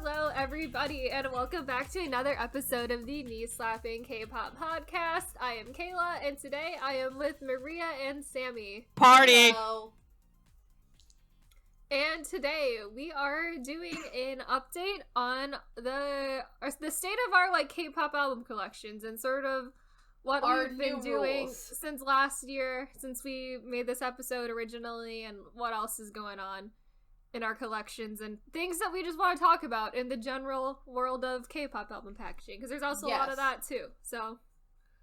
Hello, everybody, and welcome back to another episode of the Slappin Kpop podcast. I am Kayla, and today I am with Maria and Sammi. Party! Hello. And today we are doing an update on the state of our K-pop album collections and sort of what we've been doing since last year, since we made this episode originally, and what else is going on in our collections and things that we just want to talk about in the general world of K-pop album packaging, because there's also a lot of that too. So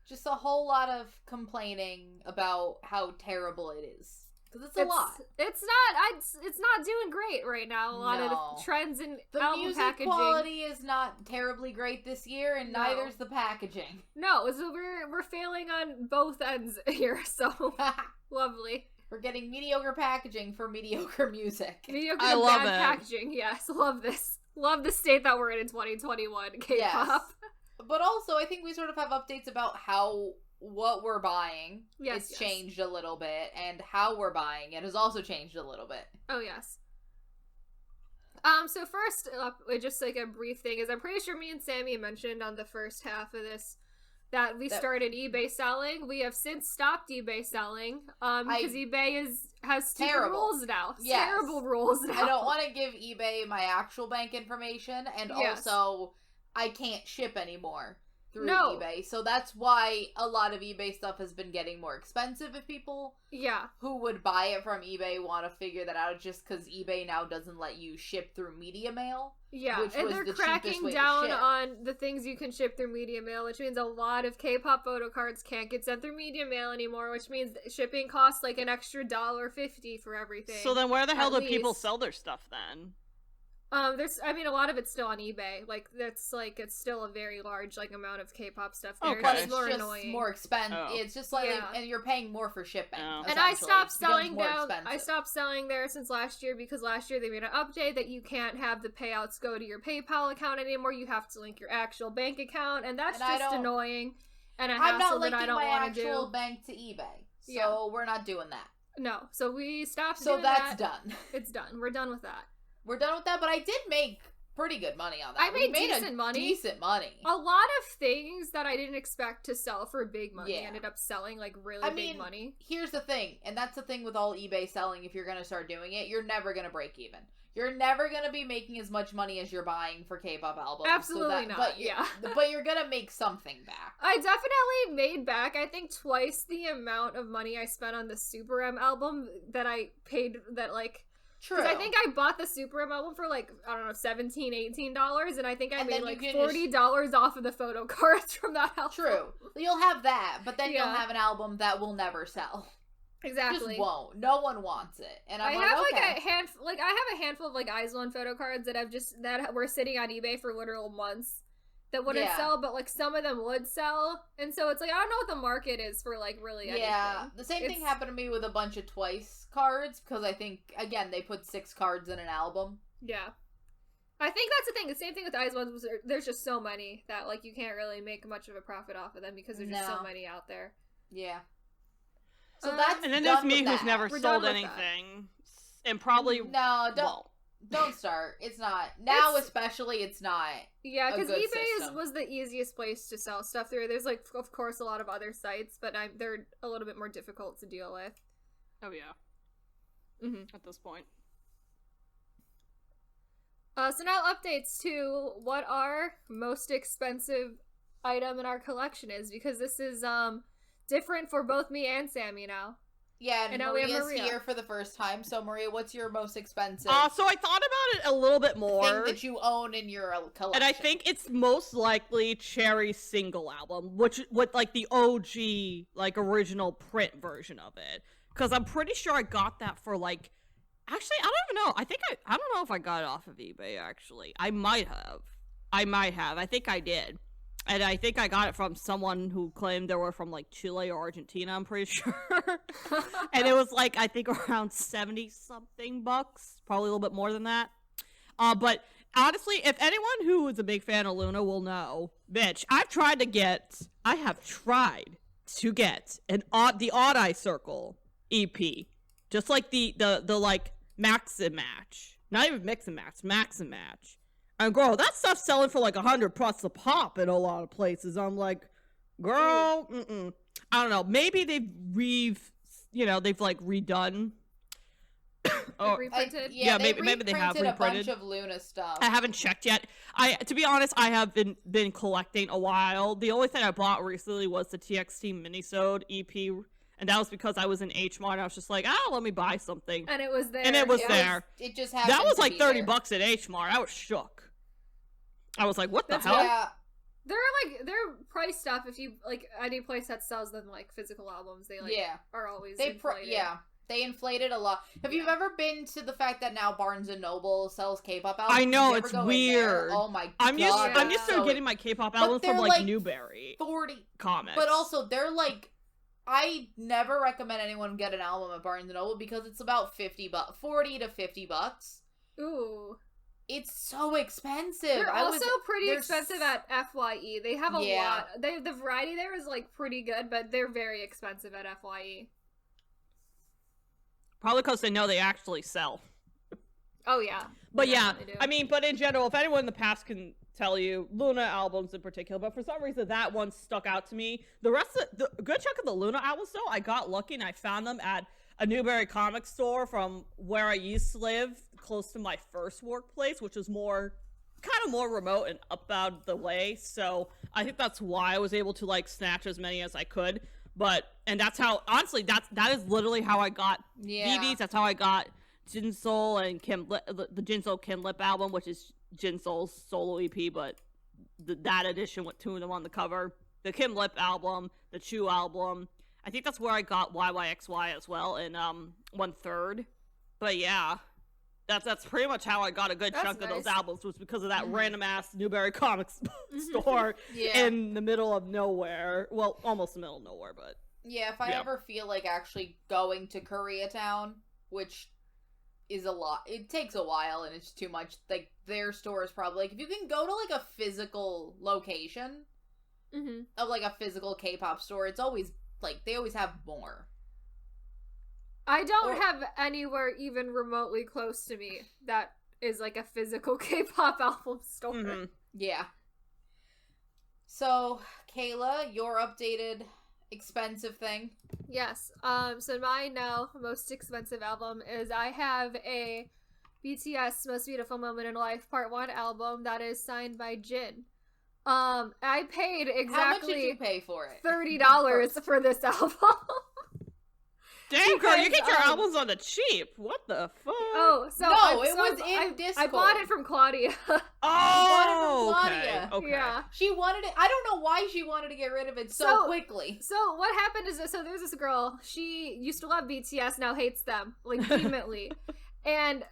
just a whole lot of complaining about how terrible it is, because it's a lot. It's not doing great right now. A lot of trends in the album music packaging. quality is not terribly great this year, and neither's the packaging. No, so we're failing on both ends here. So lovely. We're getting mediocre packaging for mediocre music. Mediocre I love bad it. packaging. Yes, love this. Love the state that we're in 2021 K-pop. Yes. But also, I think we sort of have updates about what we're buying. It's changed a little bit, and how we're buying it has also changed a little bit. Oh, yes. So first up, just a brief thing is I'm pretty sure me and Sammi mentioned on the first half of this that we started eBay selling. We have since stopped eBay selling because eBay has stupid rules now. Yes. Terrible rules now. I don't want to give eBay my actual bank information, and also I can't ship anymore through eBay. So that's why a lot of eBay stuff has been getting more expensive if people who would buy it from eBay want to figure that out, just because eBay now doesn't let you ship through media mail. Yeah, which and was they're the cracking down on the things you can ship through media mail, which means a lot of K-pop photo cards can't get sent through media mail anymore, which means shipping costs an extra $1.50 for everything. So then where the hell do people sell their stuff then? A lot of it's still on eBay. It's still a very large, amount of K-pop stuff there. Okay. But it's more just annoying. more expensive. Oh. It's just and you're paying more for shipping. Oh. And I stopped selling down. I stopped selling there since last year, because last year they made an update that you can't have the payouts go to your PayPal account anymore. You have to link your actual bank account, and that's just annoying. And a hassle that I don't want to do. I'm not linking my actual bank to eBay, so we're not doing that. No, so we stopped. So that's done. It's done. We're done with that. We're done with that, but I did make pretty good money on that. I made decent money. Decent money. A lot of things that I didn't expect to sell for big money ended up selling really big money. Here's the thing, and that's the thing with all eBay selling. If you're going to start doing it, you're never going to break even. You're never going to be making as much money as you're buying for K-pop albums. Absolutely not. But you're going to make something back. I definitely made back, I think, twice the amount of money I spent on the Super M album that I paid True. Because I think I bought the Super M album for $17, $18, and I think I made $40 off of the photo cards from that album. True. You'll have that, but then you'll have an album that will never sell. Exactly. Just won't. No one wants it. And I have okay. I have a handful of IZ*ONE photo cards that were sitting on eBay for literal months that wouldn't sell, but some of them would sell, and so it's I don't know what the market is for really anything. Yeah, the same thing happened to me with a bunch of Twice cards, because I think again they put 6 cards in an album. Yeah, I think that's the thing. The same thing with IZ*ONE. There's just so many that you can't really make much of a profit off of them because there's just so many out there. Yeah. So that's and then there's me who's never sold anything, and probably Don't start. It's not. Now especially, it's not. Yeah, because eBay was the easiest place to sell stuff through. There's, of course, a lot of other sites, but they're a little bit more difficult to deal with. Oh, yeah. At this point. So now updates to what our most expensive item in our collection is, because this is different for both me and Sammi now. Yeah, and Maria's here for the first time. So, Maria, what's your most expensive? So I thought about it a little bit more. Thing that you own in your collection. And I think it's most likely Cherry's single album, with the OG, original print version of it. Because I'm pretty sure I got that for, actually, I don't even know. I don't know if I got it off of eBay, actually. I might have. I think I did. And I think I got it from someone who claimed they were from, Chile or Argentina, I'm pretty sure. And it was, I think around 70-something bucks. Probably a little bit more than that. But, honestly, if anyone who is a big fan of Luna will know, bitch, I have tried to get the Odd Eye Circle EP. Just the Max and Match. Not even Mix and Match, Max and Match. And girl, that stuff's selling for like 100 plus a pop in a lot of places. I'm like, girl, I don't know. Maybe they've like redone. Reprinted? Maybe they have reprinted a bunch of Luna stuff. I haven't checked yet. To be honest, I have been collecting a while. The only thing I bought recently was the TXT Minisode EP, and that was because I was in H Mart. I was just like, let me buy something, and it was there. It just happened. That was like $30 there. at H Mart. I was shook. I was like, what the hell? Yeah. They're price stuff. If you like any place that sells them like physical albums, they are always inflated. They inflated a lot. Have you ever been to the fact that now Barnes and Noble sells K-pop albums? I know, it's weird. Oh my god. I'm used to getting my K-pop albums from like Newberry 40 Comics. But also they're like, I never recommend anyone get an album at Barnes and Noble because it's about $40 to $50. Ooh. It's so expensive. They're also pretty expensive at FYE. They have a lot. The variety there is like pretty good, but they're very expensive at FYE. Probably because they know they actually sell. Oh, yeah. But I mean, but in general, if anyone in the past can tell you, Luna albums in particular, but for some reason that one stuck out to me. The rest of the good chunk of the Luna albums, though, I got lucky and I found them at a Newberry comic store from where I used to live, close to my first workplace, which was kind of more remote and up out of the way. So I think that's why I was able to like snatch as many as I could. And that's how, honestly, that is literally how I got BBs. That's how I got Jinsol and the Jinsol Kim Lip album, which is Jinsol's solo EP, but that edition with two of them on the cover. The Kim Lip album, the Chu album. I think that's where I got YYXY as well in 1/3. But yeah, that's pretty much how I got a good chunk of those albums, was because of that random ass Newberry Comics store in the middle of nowhere. Well, almost the middle of nowhere, but if I ever feel like actually going to Koreatown, which is a lot, it takes a while and it's too much. Like their store is probably like, if you can go to like a physical location of like a physical K-pop store, it's always like they always have more. I don't have anywhere even remotely close to me that is like a physical K-pop album store. Yeah. So, Kayla, your updated expensive thing? Yes. So my now most expensive album is I have a BTS Most Beautiful Moment in Life Part 1 album that is signed by Jin. I paid exactly How much did you pay for it? $30 for this album. Damn, girl, you get your albums on the cheap. What the fuck? Oh, so it was in Discord. I bought it from Claudia. Claudia. Okay. Yeah. She wanted it. I don't know why she wanted to get rid of it so quickly. So what happened is, so there's this girl. She used to love BTS, now hates them, like, vehemently. And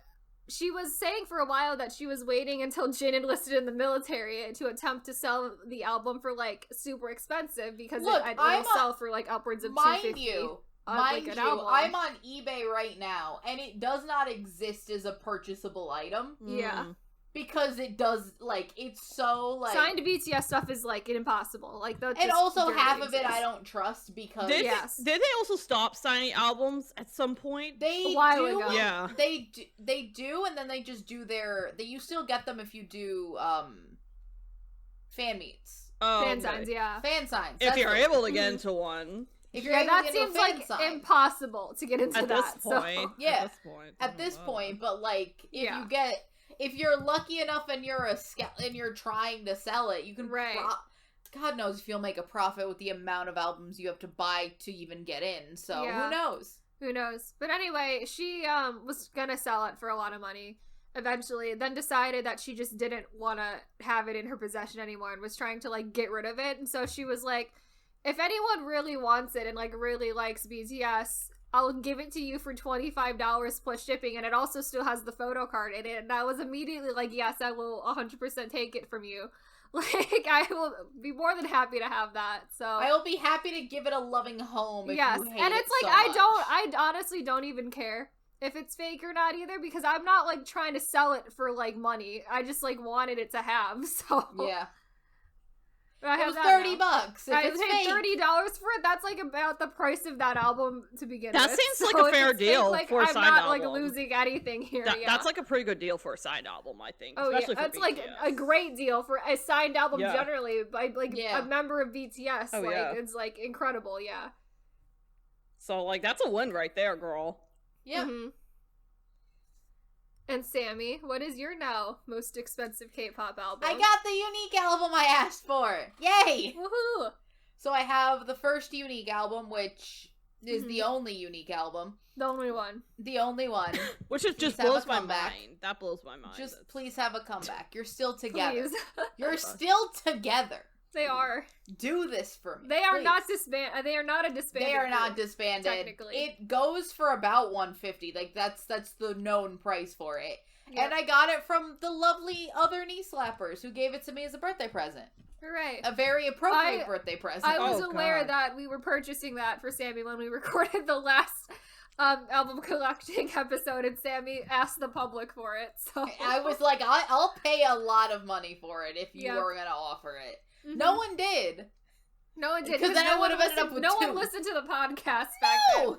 she was saying for a while that she was waiting until Jin enlisted in the military to attempt to sell the album for, like, super expensive, because it'll sell for, like, upwards of $250. Mind you, I'm on eBay right now, and it does not exist as a purchasable item. Yeah. Because it does, like, it's so, like... Signed BTS stuff is, like, impossible. Like, and also half of it I don't trust, because... Did they also stop signing albums at some point? A while ago. Yeah. They do, and then they just do you still get them if you do, fan meets. Oh, fan signs, yeah. Fan signs. If you're able to get into one. That seems like impossible to get into that. At this point, but like if you're lucky enough and you're trying to sell it, you can God knows if you'll make a profit with the amount of albums you have to buy to even get in. So who knows? Who knows? But anyway, she was gonna sell it for a lot of money eventually, then decided that she just didn't want to have it in her possession anymore and was trying to like get rid of it. And so she was like, if anyone really wants it and, like, really likes BTS, I'll give it to you for $25 plus shipping, and it also still has the photo card in it. And I was immediately like, yes, I will 100% take it from you. Like, I will be more than happy to have that. So I will be happy to give it a loving home if you hate and it's it like, so much. I honestly don't even care if it's fake or not either, because I'm not, like, trying to sell it for, like, money. I just, like, wanted it to have, so... Yeah. It was $30. I paid $30 for it. That's like about the price of that album to begin that with. That seems so like a fair deal for a side album. I'm not like losing anything here. That's like a pretty good deal for a side album, I think. Oh especially yeah, that's for like a great deal for a signed album generally by like a member of BTS. It's like incredible. Yeah. So like that's a win right there, girl. Yeah. Mm-hmm. And Sammy, what is your now most expensive K-pop album? I got the unique album I asked for. Yay! Woohoo! So I have the first unique album, which is the only unique album. The only one. The only one. Which is just blows my mind. That blows my mind. Just please have a comeback. You're still together. Please. You're still together. They are. Do this for me. They are not disbanded. They are not a disbanded. They are not disbanded. Technically, it goes for about $150. Like that's the known price for it. Yep. And I got it from the lovely other knee slappers who gave it to me as a birthday present. Right. A very appropriate birthday present. I was aware that we were purchasing that for Sammy when we recorded the last album collecting episode, and Sammy asked the public for it. So I was like, I'll pay a lot of money for it if you were gonna offer it. Mm-hmm. No one did. No one did. Because then I would have ended up with no two. one listened to the podcast back then.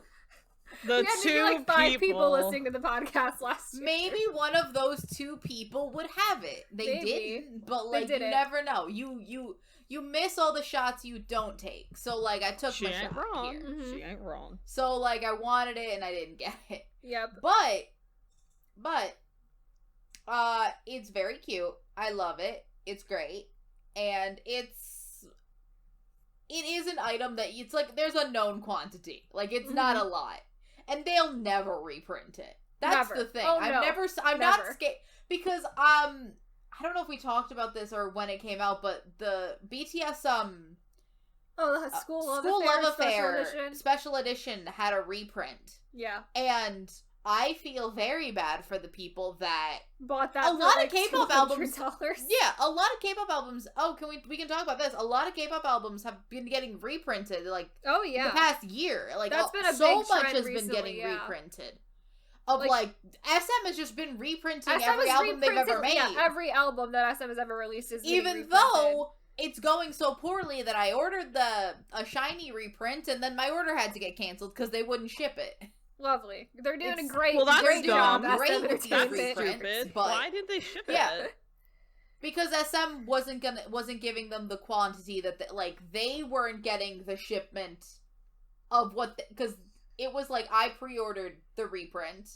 The we had like 5 people listening to the podcast last year. Maybe one of those 2 people would have it. They didn't, but like you never know. You miss all the shots you don't take. So like I took my shot wrong. here. Mm-hmm. She ain't wrong. So like I wanted it and I didn't get it. Yep. But it's very cute. I love it. It's great. And it is an item that it's like there's a known quantity. Like it's not a lot. And they'll never reprint it. That's the thing. I'm not scared because I don't know if we talked about this or when it came out, but the BTS the School Love Affair special edition had a reprint. Yeah. And I feel very bad for the people that bought that. A lot of K-pop albums. Yeah, a lot of K-pop albums. Oh, we can talk about this. A lot of K-pop albums have been getting reprinted. Like the past year. Like that's been a so big much trend has recently, been getting reprinted. SM has just been reprinting SM every album they've ever made. Yeah, every album that SM has ever released is even though it's going so poorly that I ordered a shiny reprint and then my order had to get canceled because they wouldn't ship it. Lovely. They're doing a great, great job. Great with stupid. Why didn't they ship it? Because SM wasn't giving them the quantity that they weren't getting the shipment of what because it was like I pre-ordered the reprint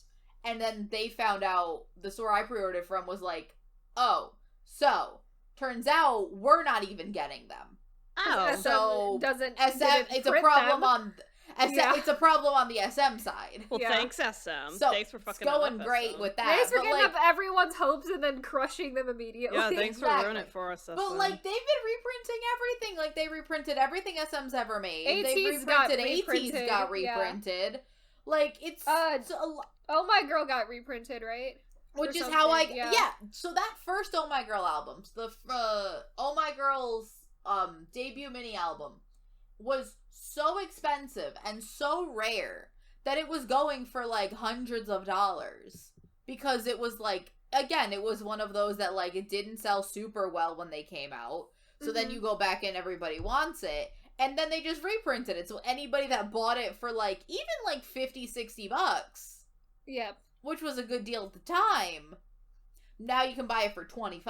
and then they found out the store I pre-ordered from was like, oh, so turns out we're not even getting them. Oh, so it's a problem on. It's a problem on the SM side. Well, thanks SM. So thanks for fucking it's going great SM. with that. Thanks for getting up everyone's hopes and then crushing them immediately. Yeah, thanks for ruining it for us, SM. But like they've been reprinting everything. Like they reprinted everything SM's ever made. ATEEZ got reprinted. Yeah. Like it's Oh My Girl got reprinted, right? Which is how So that first Oh My Girl album, the Oh My Girl's debut mini album, was so expensive and so rare that it was going for like hundreds of dollars because it was like, again, it was one of those that like it didn't sell super well when they came out, so then you go back and everybody wants it, and then they just reprinted it, so anybody that bought it for like even like $50-$60, yep, which was a good deal at the time, now you can buy it for $25.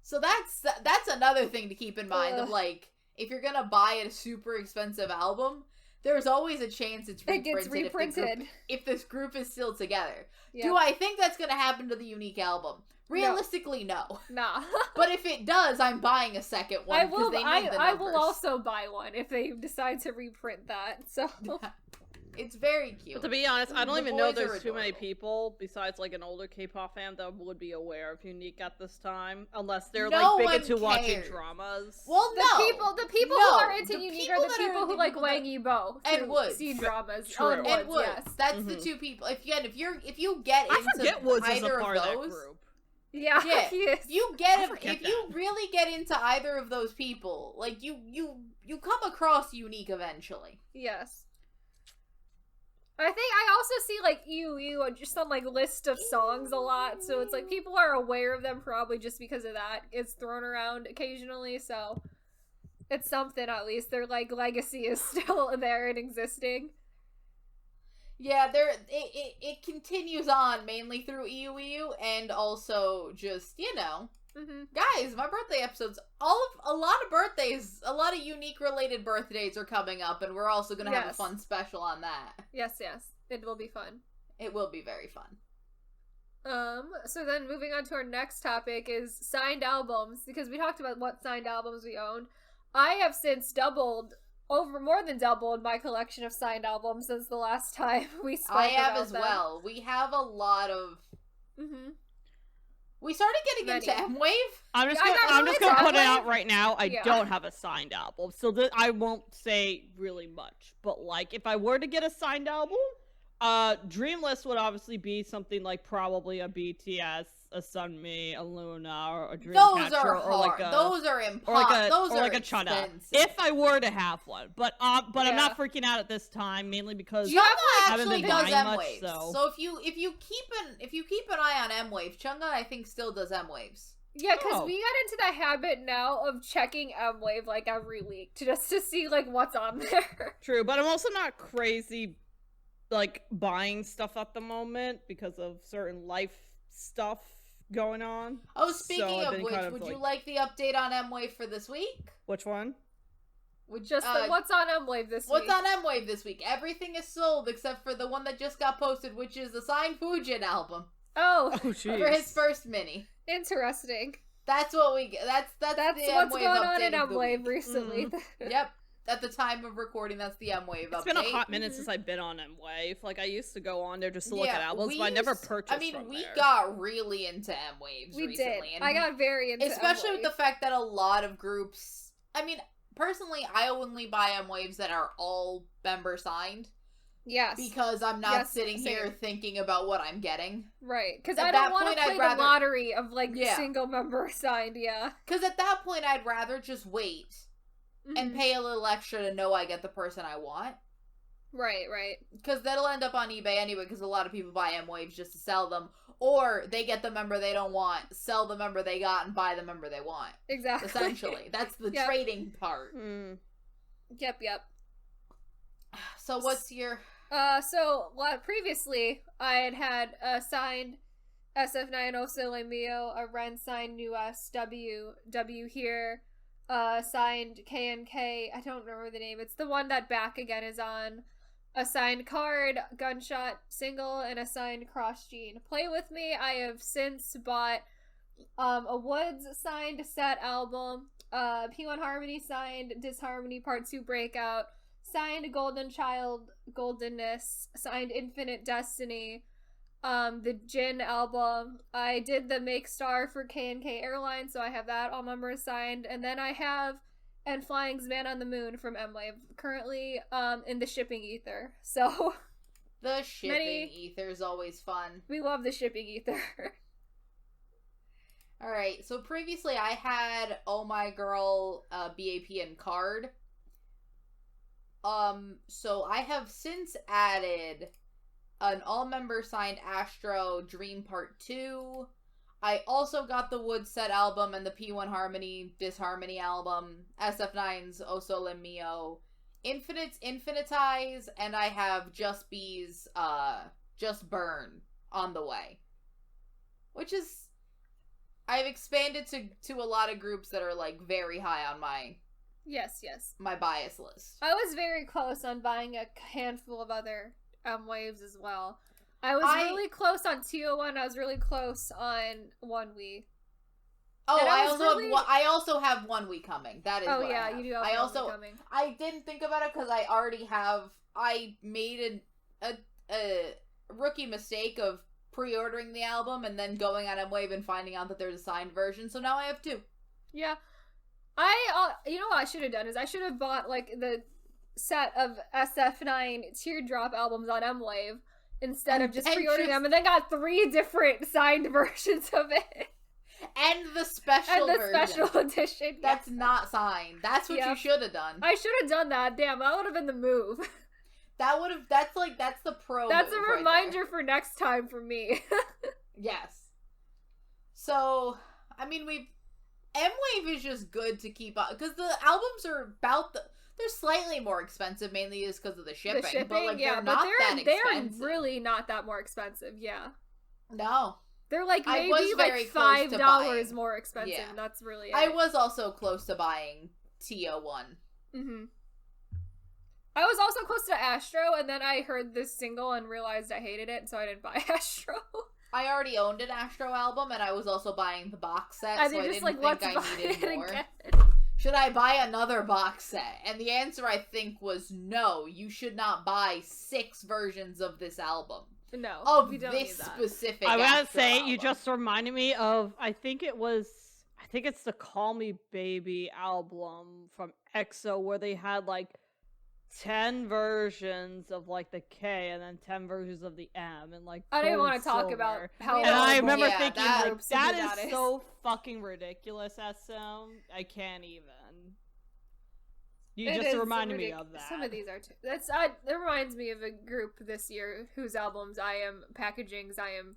So that's another thing to keep in mind of like, if you're gonna buy a super expensive album, there's always a chance it gets reprinted if this group is still together. Yep. Do I think that's gonna happen to the unique album? Realistically, no. Nah. But if it does, I'm buying a second one because they need the numbers. I will also buy one if they decide to reprint that. So it's very cute. But to be honest, I don't even know there's too many people besides like an older K-pop fan that would be aware of Unique at this time, unless they're like big into watching dramas. Well, the people who are into Unique are the people who like Wang Yibo and Woods see dramas. True. And Woods. Yes. That's the two people. If you get into Woods either is a part of those, that group. Yeah, he is. You really get into either of those people, like you come across Unique eventually. Yes. I think I also see like you just on like list of songs a lot, so it's like people are aware of them probably just because of that. It's thrown around occasionally, so it's something at least. Their like legacy is still there and existing. Yeah, it continues on mainly through EUEU and also just, guys, my birthday episodes, a lot of birthdays, a lot of unique related birthdays are coming up, and we're also going to have a fun special on that. Yes. It will be fun. It will be very fun. So then moving on to our next topic is signed albums, because we talked about what signed albums we owned. I have since more than doubled my collection of signed albums since the last time we spoke about them. I have as well. We have a lot of... We started getting into M-Wave. I'm just gonna put it out right now. I don't have a signed album, so I won't say really much. But like, if I were to get a signed album, Dream List would obviously be something like probably a BTS, a Sunmi, a Luna, or a Dreamcatcher, those are hard. Or like a, those are impossible. Those are like a Chana. If I were to have one, but I'm not freaking out at this time, mainly because Chunga I haven't actually been does buying M-Waves. much. So if you keep an eye on M-Wave, Chunga I think still does M-Waves. Yeah, because we got into the habit now of checking M-Wave like every week just to see like what's on there. True, but I'm also not crazy like buying stuff at the moment because of certain life stuff going on. Oh, speaking of which, would you like the update on M-Wave for this week? Which one? Just what's on M-Wave this week? What's on M-Wave this week? Everything is sold except for the one that just got posted, which is the signed Fujin album. Oh, jeez. For his first mini. Interesting. That's what we get. That's what's going on in M-Wave recently. Yep. At the time of recording, that's the M-Wave update. It's been a hot minute since I've been on M-Wave. Like, I used to go on there just to look at albums, but I never purchased from we there. got really into M-Waves recently. Did. I got very into especially M-Wave. with the fact that a lot of groups... I mean, personally, I only buy M-Waves that are all member signed. Yes. Because I'm not sitting here thinking about what I'm getting. Right. Because I don't want to play the lottery of, like, single member signed, Because at that point, I'd rather just wait and pay a little extra to know I get the person I want. Right. Because that'll end up on eBay anyway, because a lot of people buy M-Waves just to sell them. Or they get the member they don't want, sell the member they got, and buy the member they want. Exactly. Essentially. That's the trading part. Yep. So what's your... previously, I had signed SF9 Osole Mio, a Ren signed New W here, signed KNK, I don't remember the name, it's the one that Back Again is on, a signed Card, Gunshot single, and a signed Cross Gene. Play With Me, I have since bought a Woods signed set album, P1 Harmony signed Disharmony Part 2 Breakout, signed Golden Child Goldenness, signed Infinite Destiny, the Jin album. I did the Make Star for K&K Airlines, so I have that all members signed. And then I have And Flying's Man on the Moon from M-Wave, currently in the shipping ether. So the shipping ether is always fun. We love the shipping ether. Alright, so previously I had Oh My Girl, BAP, and Card. So I have since added an all-member signed Astro Dream Part 2. I also got the Wood Set album and the P1 Harmony Disharmony album, SF9's O Sole Mio, Infinite's Infinitize, and I have Just B's Just Burn on the way. Which is... I've expanded to a lot of groups that are, like, very high on my... Yes. my bias list. I was very close on buying a handful of other M-Waves as well. I was really close on 201. I was really close on 1We. Oh, I also have 1We coming. That is what I have. You do have 1We coming. I didn't think about it because I already have... I made a rookie mistake of pre-ordering the album and then going on M-Wave and finding out that there's a signed version, so now I have 2. Yeah. You know what I should have done is I should have bought, like, the set of SF9 Teardrop albums on M-Wave instead of just pre-ordering them, and then got 3 different signed versions of it. And the special edition. That's not signed. That's what you should have done. I should have done that. Damn, that would have been the move. That's the pro. That's a move reminder right for next time for me. Yes. So, I mean, M-Wave is just good to keep up because the albums are they're slightly more expensive, mainly just because of the shipping. But like, yeah, they're not that expensive. They're really not that more expensive. Yeah. No. They're like maybe like $5 more expensive. Yeah. And that's really it. I was also close to buying TO1. Mm-hmm. I was also close to Astro, and then I heard this single and realized I hated it, so I didn't buy Astro. I already owned an Astro album, and I was also buying the box set, so I didn't think I needed more. Should I buy another box set? And the answer, I think, was no. You should not buy 6 versions of this album. No, of we don't this need that. specific. I gotta say, album. You just reminded me of. I think it's the Call Me Baby album from EXO where they had like 10 versions of like the K and then 10 versions of the M and like. I didn't want to talk about how. And I remember thinking that is so fucking ridiculous. SM, I can't even. You just reminded me of that. Some of these are too. That reminds me of a group this year whose albums I am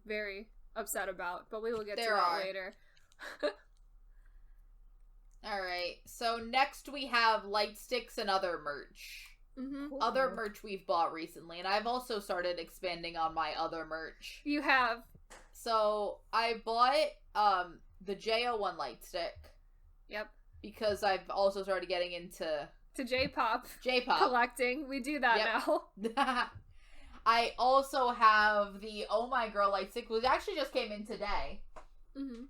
very upset about, but we will get to that later. Alright, so next we have light sticks and other merch. Mm-hmm. Cool. Other merch we've bought recently, and I've also started expanding on my other merch. You have. So, I bought the JO1 light stick. Yep. Because I've also started getting into... To J-pop. J-pop. Collecting. We do that now. I also have the Oh My Girl light stick, which actually just came in today. Mm-hmm.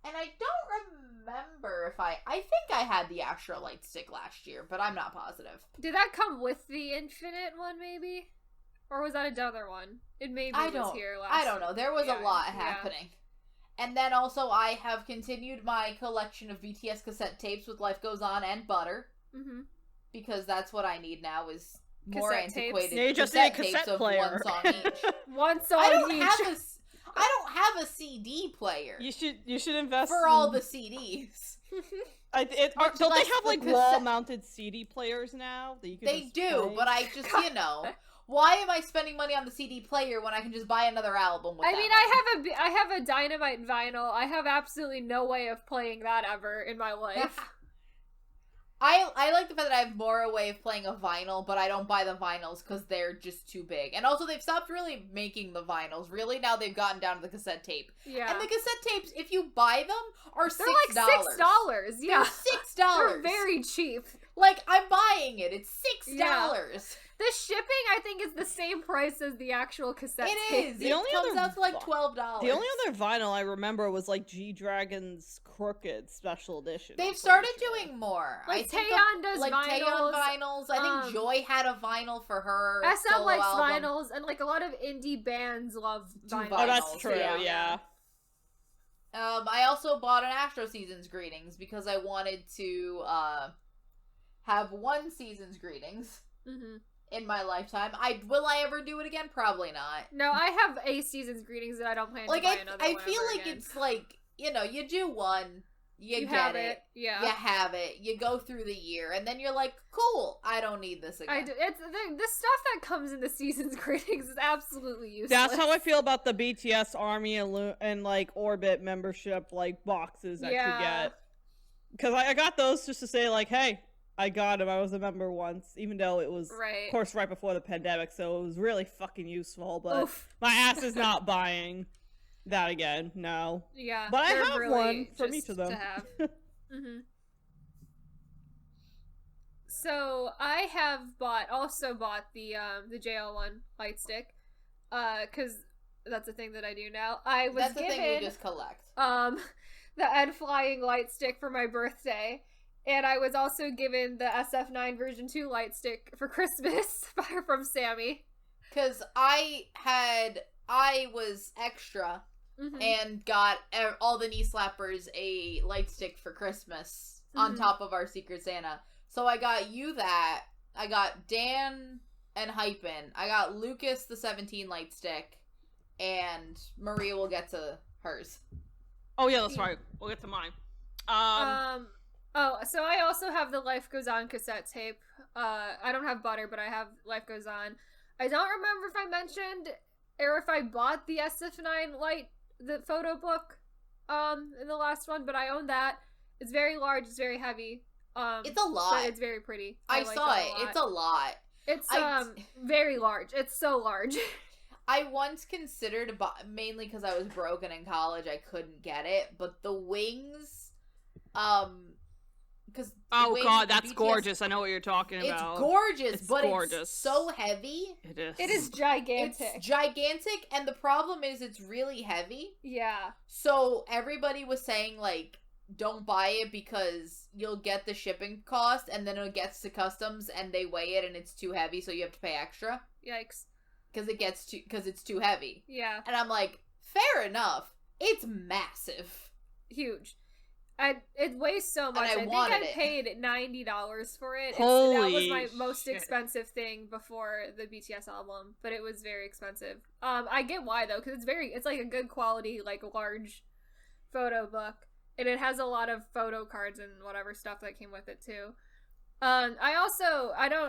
And I don't remember if I think I had the Astro light stick last year, but I'm not positive. Did that come with the Infinite one, maybe? Or was that another one? It maybe was here last year. I don't know. There was a lot happening. And then also I have continued my collection of BTS cassette tapes with Life Goes On and Butter. Mm-hmm. Because that's what I need now is more cassette antiquated tapes. Yeah, you just need a cassette tapes player. of one song each. One song each. I don't have a CD player. You should invest for all the CDs. Don't they have like wall-mounted CD players now that you can? They do, but I just why am I spending money on the CD player when I can just buy another album with I have a Dynamite vinyl. I have absolutely no way of playing that ever in my life. I like the fact that I have more a way of playing a vinyl, but I don't buy the vinyls because they're just too big. And also, they've stopped really making the vinyls. Really, now they've gotten down to the cassette tape. Yeah. And the cassette tapes, if you buy them, are $6. They're like $6. Yeah. They're $6. They're very cheap. Like, I'm buying it. It's $6. Yeah. The shipping, I think, is the same price as the actual cassette tape. It comes out to like $12. The only other vinyl I remember was like G-Dragon's Crooked Special Edition. They've started doing more. Like Taeyeon does like vinyls. Taeyeon vinyls. I think Joy had a vinyl for her SM likes album. vinyls, and like a lot of indie bands love vinyls. Oh, that's true, yeah. I also bought an Astro Seasons Greetings because I wanted to have one Seasons Greetings. Mm-hmm. In my lifetime. Will I ever do it again? Probably not. No, I have a Seasons Greetings and I don't plan to buy another one. I feel like it's like, you do one, you get it. Yeah. You have it. You go through the year, and then you're like, cool, I don't need this again. It's the stuff that comes in the Seasons Greetings is absolutely useless. That's how I feel about the BTS Army and like Orbit membership like boxes that you get. Because I got those just to say like, hey, I got him. I was a member once, even though it was, of course, right before the pandemic, so it was really fucking useful, but my ass is not buying that again, no. Yeah. But I have really one from each of them. To have. Mm-hmm. So, I have also bought the JL1 light stick, because that's a thing that I do now. That's given, the thing we just collect. The Ed Flying light stick for my birthday. And I was also given the SF9 version 2 light stick for Christmas from Sammi. Because I was extra and got all the knee slappers a light stick for Christmas on top of our Secret Santa. So I got you that. I got Dan and Hypen. I got Lucas the 17 light stick. And Maria will get to hers. Oh yeah, that's right. We'll get to mine. Oh, so I also have the Life Goes On cassette tape. I don't have Butter, but I have Life Goes On. I don't remember if I mentioned or if I bought the SF9 Light, the photo book, in the last one, but I own that. It's very large, it's very heavy. It's a lot. But it's very pretty. I like saw it. It's a lot. It's very large. It's so large. I once considered, mainly because I was broken in college, I couldn't get it, but the Wings, because God, that's BTS, gorgeous. I know what you're talking about. It's gorgeous, but it's so heavy. It is. It is gigantic. It's gigantic, and the problem is it's really heavy. Yeah. So everybody was saying, like, don't buy it because you'll get the shipping cost, and then it gets to customs, and they weigh it, and it's too heavy, so you have to pay extra. Yikes. Because it's too heavy. Yeah. And I'm like, fair enough. It's massive. Huge. It weighs so much. I think I paid $90 for it. Holy that was my most expensive thing before the BTS album, but it was very expensive. I get why though, because it's like a good quality, like large photo book, and it has a lot of photo cards and whatever stuff that came with it too.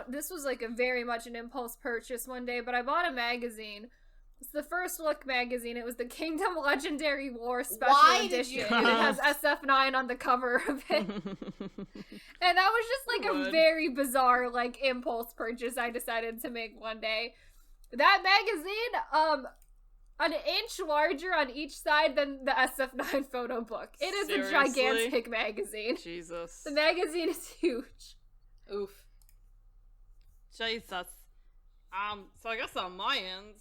This was like a very much an impulse purchase one day, but I bought a magazine. It's the First Look magazine. It was the Kingdom Legendary War Special Edition. And it has SF9 on the cover of it. And that was just like a very bizarre, like, impulse purchase I decided to make one day. That magazine, an inch larger on each side than the SF9 photo book. It is Seriously? A gigantic magazine. Jesus. The magazine is huge. Oof. Jesus. So I guess on my end,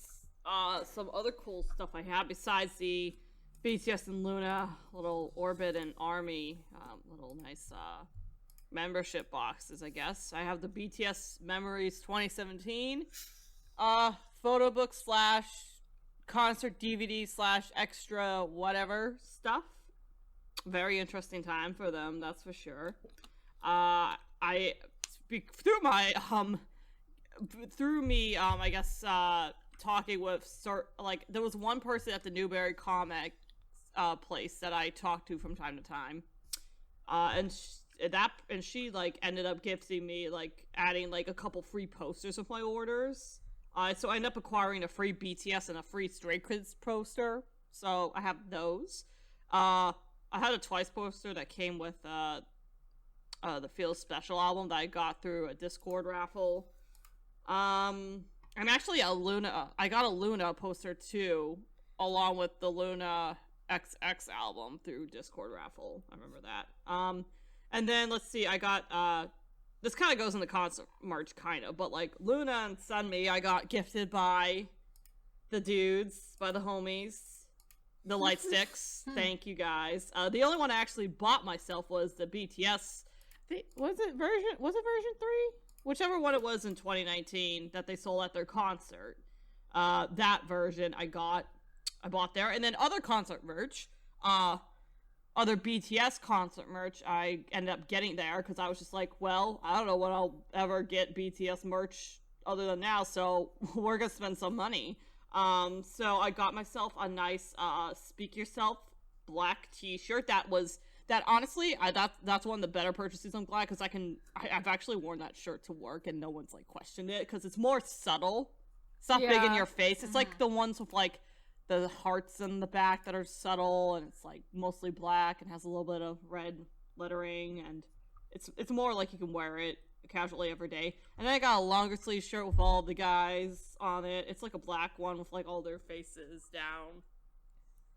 some other cool stuff I have besides the BTS and Luna little Orbit and Army little nice membership boxes, I guess. I have the BTS Memories 2017 photo book / concert DVD / extra whatever stuff. Very interesting time for them, that's for sure. I speak through my I guess talking with there was one person at the Newberry comic place that I talked to from time to time, and she like ended up gifting me, like, adding like a couple free posters with my orders. So I ended up acquiring a free BTS and a free Stray Kids poster, so I have those. I had a Twice poster that came with the Feel Special album that I got through a Discord raffle. I'm actually I got a Luna poster too, along with the Luna XX album through Discord raffle. I remember that. And then let's see, I got this kind of goes in the concert merch kind of, but like Luna and Sammi I got gifted by the dudes, by the homies, the light sticks. Thank you guys. The only one I actually bought myself was the BTS. Was it version 3? Whichever one it was in 2019 that they sold at their concert. That version I bought there. And then other concert merch, other BTS concert merch I ended up getting there because I was just like, well, I don't know when I'll ever get BTS merch other than now, so we're gonna spend some money. So I got myself a nice Speak Yourself black t-shirt that honestly, that's one of the better purchases. I'm glad because I've actually worn that shirt to work and no one's like questioned it because it's more subtle. It's not big in your face. It's like the ones with like the hearts in the back that are subtle, and it's like mostly black and has a little bit of red lettering, and it's more like you can wear it casually every day. And then I got a longer sleeve shirt with all the guys on it. It's like a black one with like all their faces down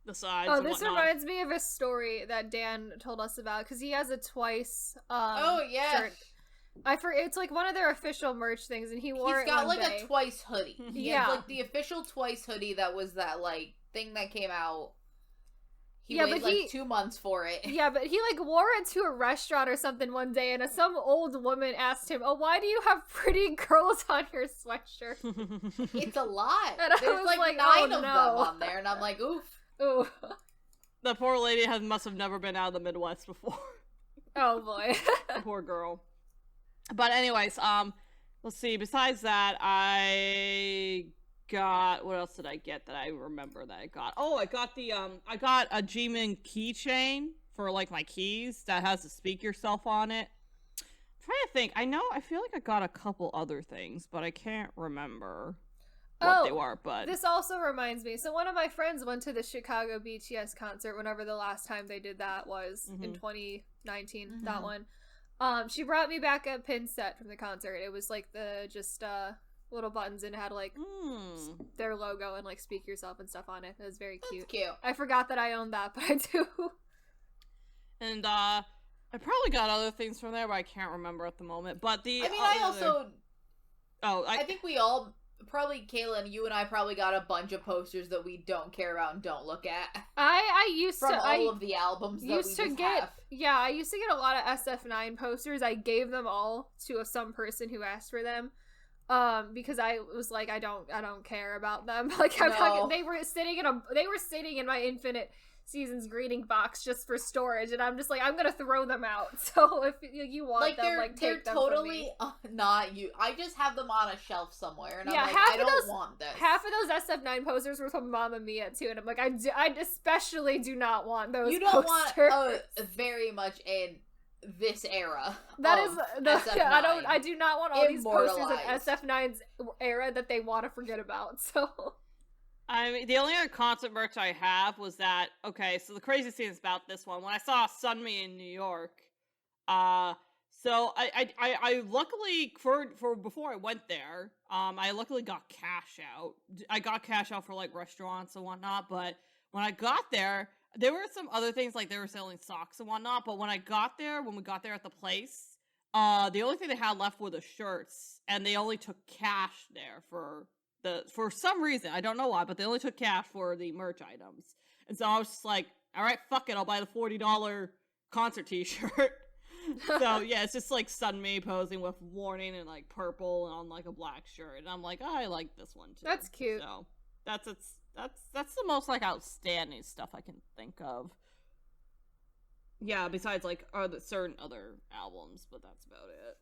the sides. Oh, this reminds me of a story that Dan told us about because he has a Twice shirt. It's like one of their official merch things, and he's got like day. A Twice hoodie. He has like the official Twice hoodie that was that like thing that came out. He waited like 2 months for it. Yeah, but he like wore it to a restaurant or something one day, and some old woman asked him, "Oh, why do you have pretty girls on your sweatshirt?" It's a lot. And There's like 9 of them on there, and I'm like, oof. Ooh. The poor lady must have never been out of the Midwest before. Oh boy. Poor girl. But anyways, let's see. Besides that, I got, what else did I get that I remember that I got? Oh, I got the I got a Jimin keychain for like my keys that has the speak yourself on it. I'm trying to think. I feel like I got a couple other things, but I can't remember what they were. But this also reminds me. So one of my friends went to the Chicago BTS concert whenever the last time they did that was in 2019. That one. She brought me back a pin set from the concert. It was like the little buttons and had like their logo and like speak yourself and stuff on it. It was very cute. That's cute. I forgot that I owned that, but I do. And I probably got other things from there, but I can't remember at the moment. But I think we all, probably Kayla and you and I probably got a bunch of posters that we don't care about and don't look at. I used from to all of the albums that we just have. Yeah, I used to get a lot of SF9 posters. I gave them all to some person who asked for them. Because I was like, I don't care about them. Like, they were sitting in my Infinite Seasons greeting box just for storage, and I'm just like, I'm gonna throw them out. So if you want them, take them totally from me. Not you. I just have them on a shelf somewhere, and I'm like, I don't want this. Half of those SF9 posters were from Mamma Mia too, and I'm like, I especially do not want those. You don't posters. Want very much in this era. That is SF9 I do not want all these posters of SF9's era that they want to forget about. So I mean, the only other concert merch I have was that, okay, so the crazy thing is about this one, when I saw Sunmi in New York, so I luckily, for before I went there, I luckily got cash out. I got cash out for, like, restaurants and whatnot, but when I got there were some other things, like they were selling socks and whatnot, but when we got there at the place, the only thing they had left were the shirts, and they only took cash there for some reason, I don't know why, but they only took cash for the merch items. And so I was just like, all right, fuck it, I'll buy the $40 concert t-shirt. So yeah, it's just like Sunmi posing with warning and like purple and on like a black shirt. And I'm like, oh, I like this one too. That's cute. So that's the most like outstanding stuff I can think of. Yeah, besides like certain other albums, but that's about it.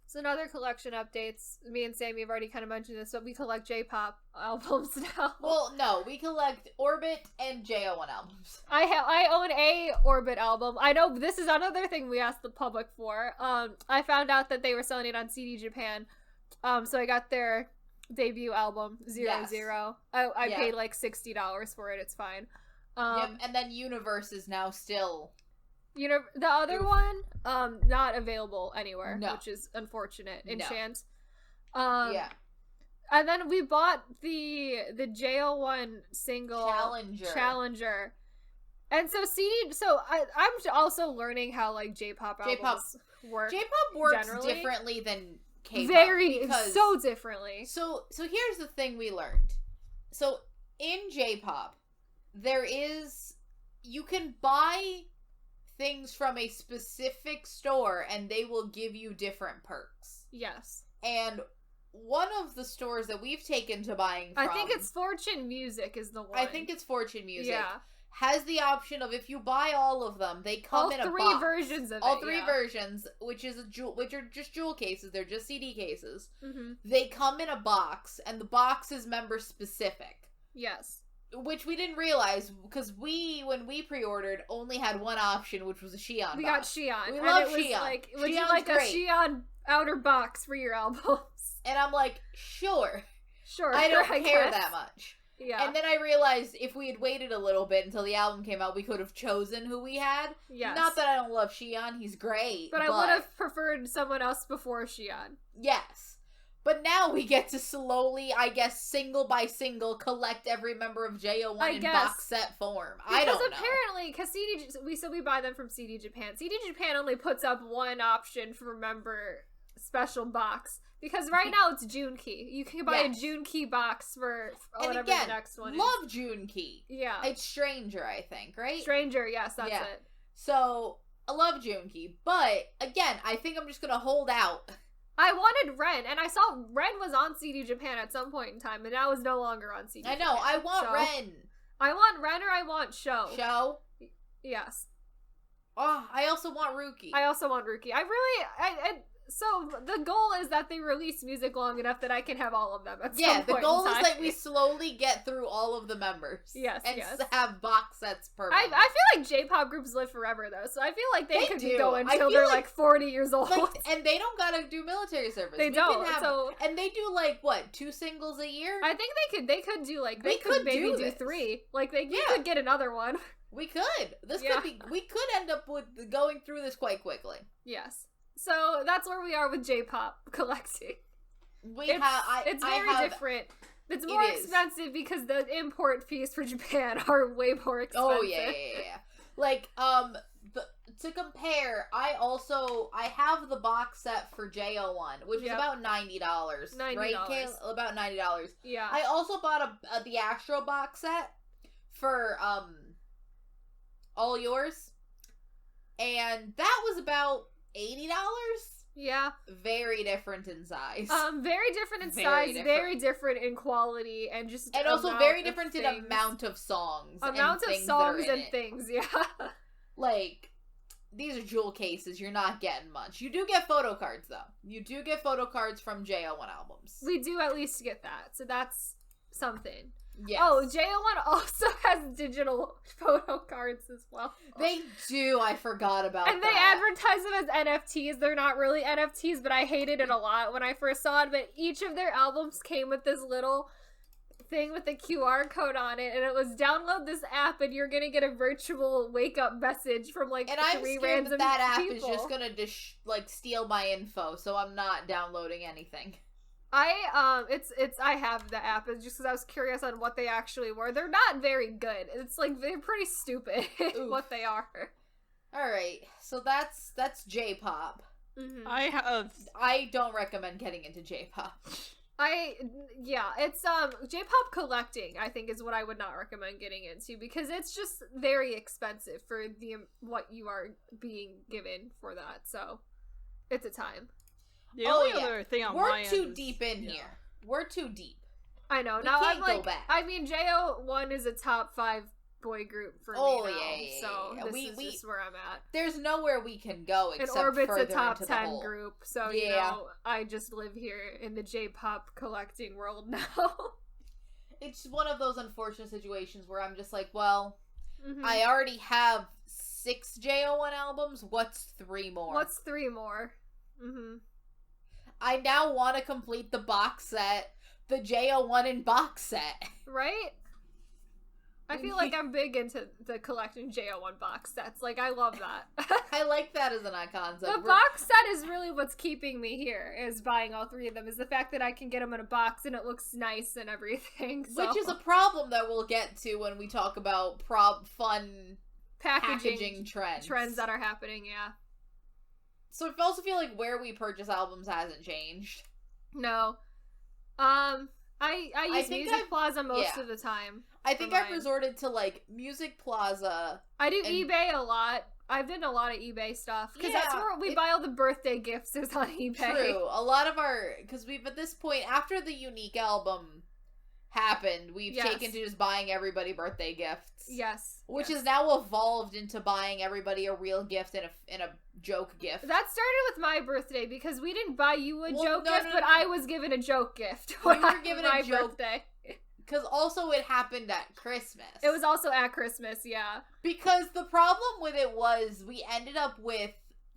So another collection updates. Me and Sammy have already kind of mentioned this, but we collect J-pop albums now. Well, no, we collect Orbit and JO1 albums. I own a Orbit album. I know this is another thing we asked the public for. I found out that they were selling it on CD Japan. So I got their debut album, Zero Zero. I paid like $60 for it. It's fine. Yep, and then Universe is now still... the other one, not available anywhere, which is unfortunate. Enchant. Yeah. And then we bought the JO1 single Challenger. And so I'm also learning how like J-pop albums work. J-pop works generally differently than K-pop. So differently. So here's the thing we learned. So in J-pop, you can buy things from a specific store and they will give you different perks. Yes. And one of the stores that we've taken to buying from, I think it's Fortune Music is the one. I think it's Fortune Music. Yeah. Has the option of, if you buy all of them, they come in a box. All 3 versions of it. All 3 versions, which are just jewel cases. They're just CD cases. Mm-hmm. They come in a box, and the box is member specific. Yes. Which we didn't realize, because when we pre-ordered, only had one option, which was a Xi'an We box. got Xi'an. We love Xi'an. Would you Xi'an's like great. a Xi'an outer box for your albums? And I'm like, sure. Sure. I don't care that much. Yeah. And then I realized if we had waited a little bit until the album came out, we could have chosen who we had. Yes. Not that I don't love Xi'an, he's great. But I would have preferred someone else before Xi'an. Yes. But now we get to slowly, I guess, single by single, collect every member of JO1 in box set form. I don't know. Because apparently, we buy them from CD Japan. CD Japan only puts up one option for member special box. Because right now it's June Key. You can buy a June Key box for whatever the next one is. Love June Key. Yeah. It's Stranger, I think, right? Stranger, yes, that's it. So, I love June Key. But, again, I think I'm just going to hold out. I wanted Ren, and I saw Ren was on CD Japan at some point in time, and now is no longer on CD Japan. I know, I want Ren. I want Ren or I want Show. Show? Yes. Oh, I also want Rookie. I also want Rookie. So the goal is that they release music long enough that I can have all of them at some point. Yeah, the goal is that we slowly get through all of the members. Yes, and yes. have box sets per member. I feel like J-pop groups live forever, though, so I feel like they could go until they're, like, 40 years old. Like, and they don't gotta do military service. They don't, and they do, like, what, 2 singles a year? I think they could do, like, they could maybe do 3. Like, you could get another one. We could. We could end up with going through this quite quickly. Yes. So that's where we are with J-pop collecting. It's very different. It's more expensive because the import fees for Japan are way more expensive. Oh yeah. Like to compare, I have the box set for JO1, which is about $90. Right? About $90. Yeah. I also bought the Astro box set for All Yours, and that was about $80. Yeah. Very different in size. Very different in size, very different in quality, and just also very different in amount of songs. Amount of songs and things, yeah. Like, these are jewel cases, you're not getting much. You do get photo cards, though. You do get photo cards from JO1 albums. We do at least get that, so that's something. Yes. Oh, JO1 also has digital photo cards as well. They do. I forgot about that. And they advertise them as NFTs. They're not really NFTs, but I hated it a lot when I first saw it. But each of their albums came with this little thing with a QR code on it, and it was download this app and you're gonna get a virtual wake up message from like and 3 I'm random scared that app people. is just gonna steal my info, so I'm not downloading anything. I have the app just because I was curious on what they actually were. They're not very good. It's like they're pretty stupid what they are. All right, so that's J-pop. Mm-hmm. I don't recommend getting into J-pop. It's J-pop collecting, I think, is what I would not recommend getting into because it's just very expensive for what you are being given for that. So it's a time. The only other thing on my end We're too deep in here. We're too deep. I know. Now I'm like, I mean, JO1 is a top 5 boy group for me now, so this is just where I'm at. There's nowhere we can go except and Orbit's further a top into 10 the hole. group, so you know, I just live here in the J-pop collecting world now. It's one of those unfortunate situations where I'm just like, well, I already have 6 JO1 albums. What's 3 more? Mm-hmm. I now want to complete the box set, the JO1 in box set. Right? I feel like I'm big into the collecting JO1 box sets. Like, I love that. I like that as an concept. The box set is really what's keeping me here, is buying all 3 of them, is the fact that I can get them in a box and it looks nice and everything. So. Which is a problem that we'll get to when we talk about fun packaging trends. Trends that are happening, yeah. So I also feel like where we purchase albums hasn't changed. No. I use Music Plaza most of the time. I think I've resorted to, like, Music Plaza. I do eBay a lot. I've done a lot of eBay stuff. Because that's where we buy all the birthday gifts is on eBay. True. A lot of because we've, at this point, after the Unique album happened, we've taken to just buying everybody birthday gifts. Yes. Which has now evolved into buying everybody a real gift and a joke gift. That started with my birthday because we didn't buy you a joke gift, but I was given a joke gift. We were given a joke birthday. Because also it happened at Christmas. It was also at Christmas, yeah. Because the problem with it was we ended up with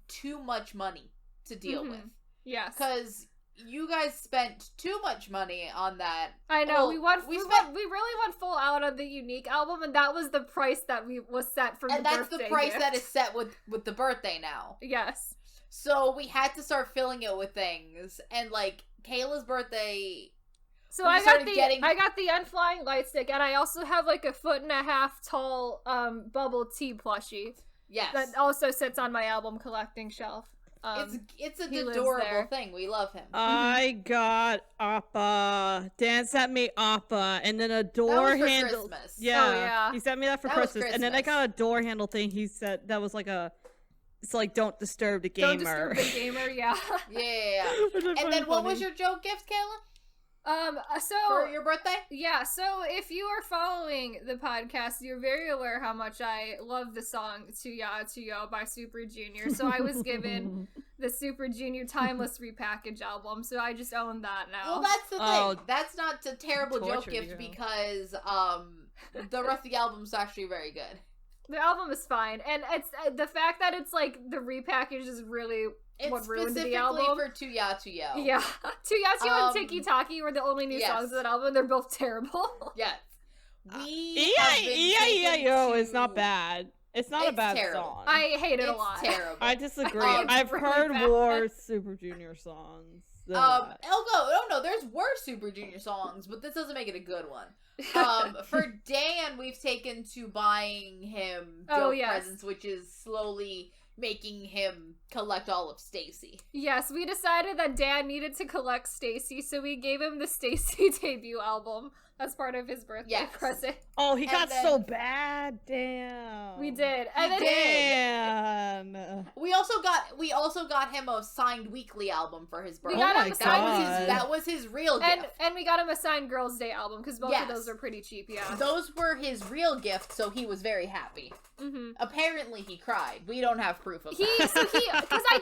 too much money to deal with. Yes. Because you guys spent too much money on that. I know. We really went full out on the Unique album, and that was the price that was set for the birthday. And that's the price that is set with the birthday now. Yes. So we had to start filling it with things, and like Kayla's birthday. So I got the Unflying Light Stick, and I also have like a 1.5 foot tall bubble tea plushie. Yes. That also sits on my album collecting shelf. It's an adorable thing. We love him. I got Appa. Dan sent me Appa, and then a door handle. Christmas. Yeah, he sent me that for Christmas, and then I got a door handle thing. He said that was like it's like don't disturb the gamer. Don't disturb the gamer. Yeah. Yeah. And then what was your joke gift, Kayla? So for your birthday? Yeah, so if you are following the podcast, you're very aware how much I love the song To Ya To Yo by Super Junior. So I was given the Super Junior Timeless repackage album, so I just own that now. Well, that's the thing. That's not a terrible joke gift because the rest of the album's actually very good. The album is fine, and it's the fact that it's like the repackage is really what ruined the album. It's specifically for Tuya. Yeah, Tuya and Tiki Taki were the only new songs of that album, and they're both terrible. Yes. E-I-E-I-O is not bad. It's not a bad song. I hate it a lot. It's terrible. I disagree. I've heard worse Super Junior songs. No, there's worse Super Junior songs, but this doesn't make it a good one. For Dan, we've taken to buying him joke presents, which is slowly making him collect all of Stacy. Yes, we decided that Dan needed to collect Stacy, so we gave him the Stacy debut album as part of his birthday present. Oh, he got so bad. Damn. We did. And then Dan. We also got him a signed weekly album for his birthday. That was his real gift. And we got him a signed Girls' Day album because both of those are pretty cheap, yeah. Those were his real gifts, so he was very happy. Mm-hmm. Apparently he cried. We don't have proof of that. Because I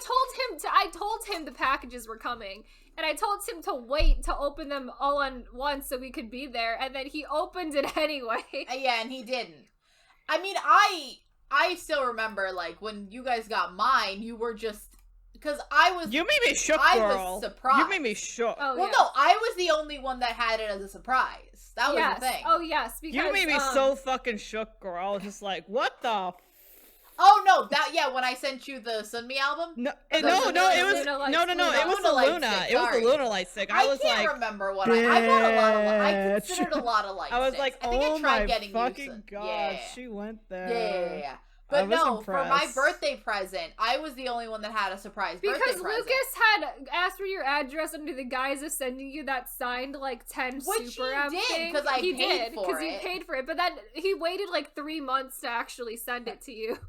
told him the packages were coming. And I told him to wait to open them all on once so we could be there, and then he opened it anyway. Yeah, and he didn't. I mean, I still remember, like, when you guys got mine, you were just... Because I was... You made me shook, girl. I was surprised. You made me shook. Oh, well, no, I was the only one that had it as a surprise. That was the thing. Oh, yes, because... You made me so fucking shook, girl. I was just like, what the... Oh no! When I sent you the Sunmi album. It was the Luna. It was the Luna light stick. I can't remember what I bought a lot of. I considered a lot of light sticks. I was like, I think oh I tried my getting fucking god, yeah. she went there. Yeah. But no, for my birthday present, I was the only one that had a surprise birthday present. Because Lucas had asked for your address under the guise of sending you that signed, like, 10 Super M thing. Because I paid for it. Because you paid for it. But then he waited, like, 3 months to actually send it to you.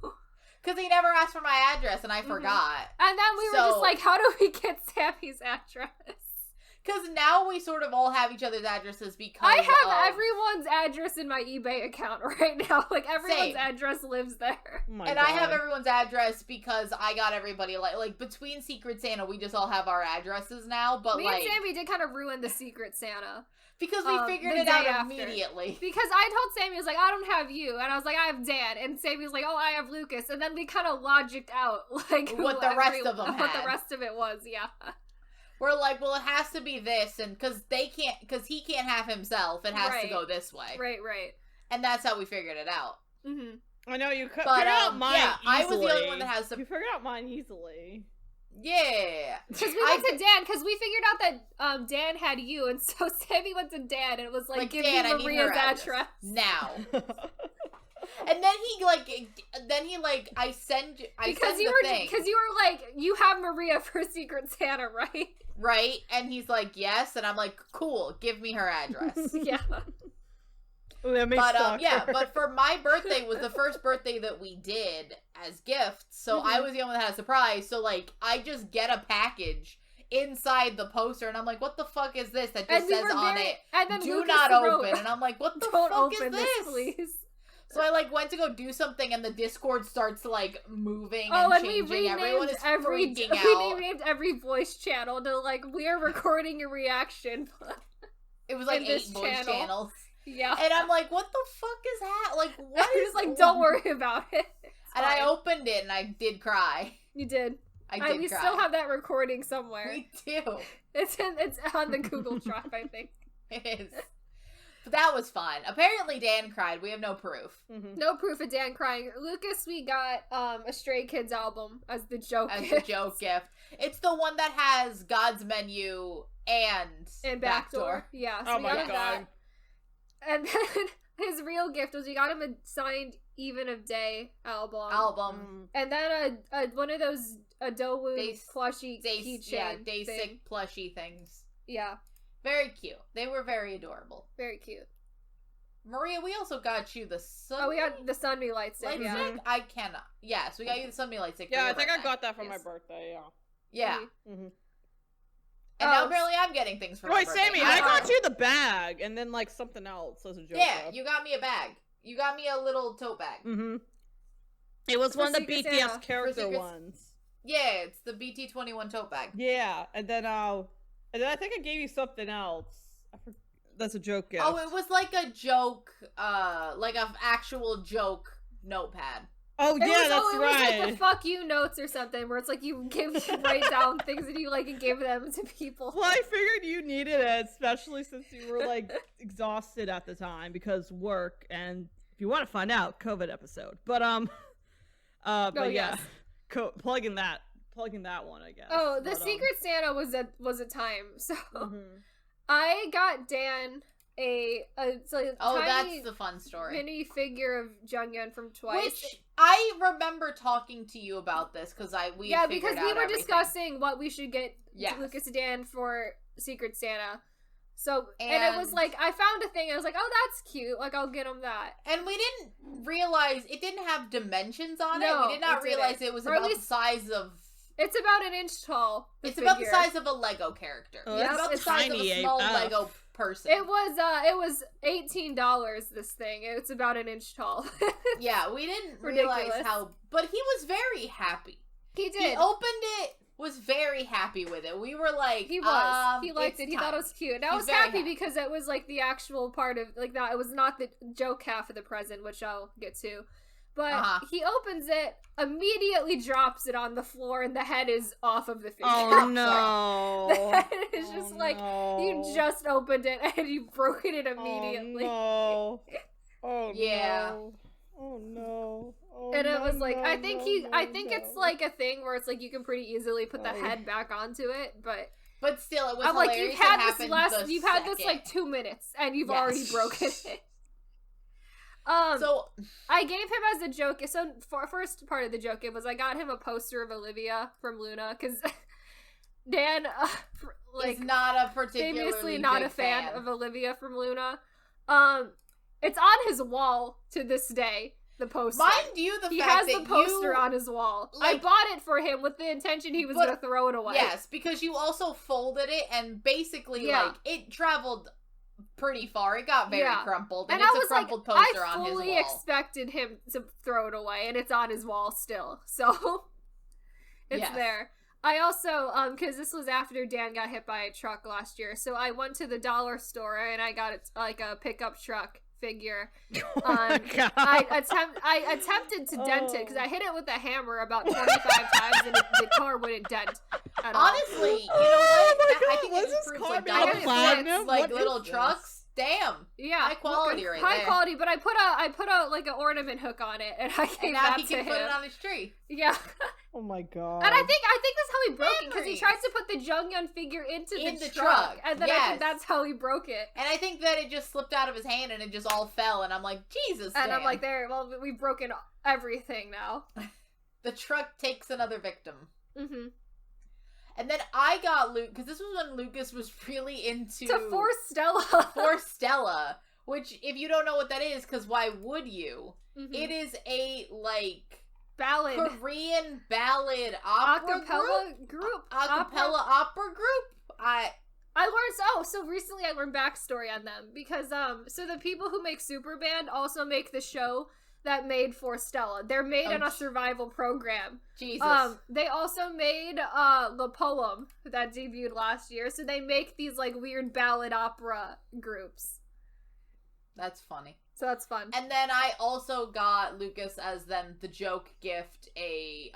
Because he never asked for my address, and I forgot. And then we were just like, how do we get Sammy's address? Because now we sort of all have each other's addresses because I have everyone's address in my eBay account right now. Like, everyone's address lives there. Oh and God. I have everyone's address because I got everybody, like, between Secret Santa, we just all have our addresses now, but, Me and Sammy did kind of ruin the Secret Santa. Because we figured it out immediately. Because I told Sammy, I was like, I don't have you. And I was like, I have Dan. And Sammy was like, oh, I have Lucas. And then we kind of logicked out, like, what the rest of them had. What the rest of it was, yeah. We're like, well, it has to be this. And because he can't have himself. It has to go this way. Right. And that's how we figured it out. Mm-hmm. I know, you figured out mine easily. I was the only one that has You figured out mine easily. Yeah. Because we went to Dan, because we figured out that Dan had you, and so Sammy went to Dan, and it was like, give me Maria's address. Now. And then I send the thing. Because you were like, you have Maria for Secret Santa, right? Right, and he's like, yes, and I'm like, cool, give me her address. Yeah. But for my birthday was the first birthday that we did as gifts, so I was the only one that had a surprise. So like, I just get a package inside the poster, and I'm like, what the fuck is this that just says on it? Do Lucas not open. And I'm like, what the fuck is this? Please. So I like went to go do something, and the Discord starts like moving and changing. Everyone is freaking out. We renamed every voice channel to like, we are recording a reaction. It was like 8 voice channels. Yeah. And I'm like, what the fuck is that? Like, what is like, don't worry about it. And I opened it and I did cry. You did. I did cry. We still have that recording somewhere. We do. It's on the Google Drive, I think. It is. But that was fun. Apparently Dan cried. We have no proof. Mm-hmm. No proof of Dan crying. Lucas, we got a Stray Kids album as the joke gift. It's the one that has God's Menu and Backdoor. Yeah. So oh my God. That. And then his real gift was we got him a signed Even of Day album. And then one of those Adowu plushie keychain. Yeah, Day6 plushie things. Yeah. Very cute. They were very adorable. Very cute. Maria, we also got you the Sunmi. Oh, we got the Sunmi light stick. Stick? I cannot. Yes, we got you the Sunmi light stick. Yeah, I think I got that for my birthday, Yeah. Mm-hmm. And now apparently I'm getting things for my birthday. Wait, Sammy, I got you the bag, and then, like, something else as a joke. Yeah, you got me a bag. You got me a little tote bag. Mm-hmm. It was one of the BTS character ones. Yeah, it's the BT21 tote bag. Yeah, and then I think I gave you something else. That's a joke gift. Oh, it was like a joke, like an actual joke notepad. Oh yeah, that's right. It was like the fuck you notes or something, where it's like you write down things and you like and give them to people. Well, I figured you needed it, especially since you were like exhausted at the time because work, and if you want to find out, COVID episode. But but yeah, plugging that one, I guess. Oh, the Secret Santa was a time. So I got Dan it's like a tiny that's the fun story. Mini figure of Junghyun from Twice. Which I remember talking to you about this because we were discussing what we should get Lucas and Dan for Secret Santa. So and it was like I found a thing. I was like, oh, that's cute. Like I'll get him that. And we didn't realize it didn't have dimensions on it. We did not realize it was about the size of. It's about an inch tall. It's about the size of a Lego character. Oh, it's about the size of a small Lego person. It was $18. This thing. It's about an inch tall. Yeah, we didn't realize how. But he was very happy. He did. He opened it. Was very happy with it. We were like, he was. He liked it. He thought it was cute. And I was happy because it was like the actual part of like that. It was not the joke half of the present, which I'll get to. But he opens it, immediately drops it on the floor, and the head is off of the figure. Oh no! The head is just like you just opened it and you broke it immediately. Oh no! Oh yeah. No. Oh no! Oh, and it was like I think it's like a thing where it's like you can pretty easily put the head back onto it, but still it was I'm hilarious. Like you've had this like 2 minutes and you've already broken it. So I gave him as a joke. So for first part of the joke, it was I got him a poster of Olivia from Luna because Dan is not a particularly famously not a fan of Olivia from Luna. It's on his wall to this day. The poster. Mind you, he has the poster on his wall. Like, I bought it for him with the intention he was going to throw it away. Yes, because you also folded it and basically like it traveled pretty far. It got very crumpled, and it's a crumpled poster on his wall. I fully expected him to throw it away, and it's on his wall still. So it's there. I also, because this was after Dan got hit by a truck last year, so I went to the dollar store and I got like a pickup truck figure. Oh my God. I attempted to dent it because I hit it with a hammer about 25 times and the car wouldn't dent at all. Honestly, you know what? I think it's improved like platinum, like little trucks. Damn. Yeah. High quality right high there. quality, but I put a like an ornament hook on it and I gave that to him. And now he can put it on his tree. Yeah. Oh my God. And I think that's how he broke it because he tried to put the Junghyun figure into the truck. And then I think that's how he broke it. And I think that it just slipped out of his hand and it just all fell and I'm like, Jesus. And Dan. I'm like, we've broken everything now. The truck takes another victim. Mm-hmm. And then I got Luke, because this was when Lucas was really into... Force Stella. Force Stella. Which, if you don't know what that is, because why would you? Mm-hmm. It is a, like... Ballad. Korean ballad opera group. Acapella opera group. I learned... so recently I learned backstory on them. Because, so the people who make Superband also make the show that made Force Stella. They're made in a survival program. Jesus. They also made the poem that debuted last year. So they make these like weird ballad opera groups. That's funny. So that's fun. And then I also got Lucas as then the joke gift a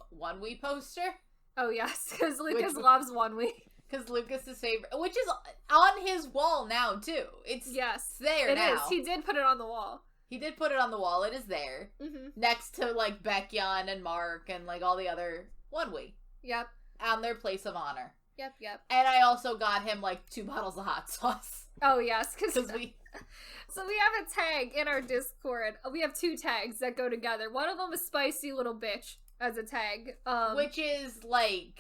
One-Wee poster. Oh yes, because Lucas loves One-Wee. Because Lucas's favorite, which is on his wall now too. It's there now. It is. He did put it on the wall. He did put it on the wall. It is there. Mm-hmm. Next to, like, Baekhyun and Mark and, like, all the other One-Wee. Yep. On their place of honor. Yep. And I also got him, like, 2 bottles of hot sauce. Oh, yes. Because we... So we have a tag in our Discord. We have 2 tags that go together. One of them is Spicy Little Bitch as a tag. Which is, like...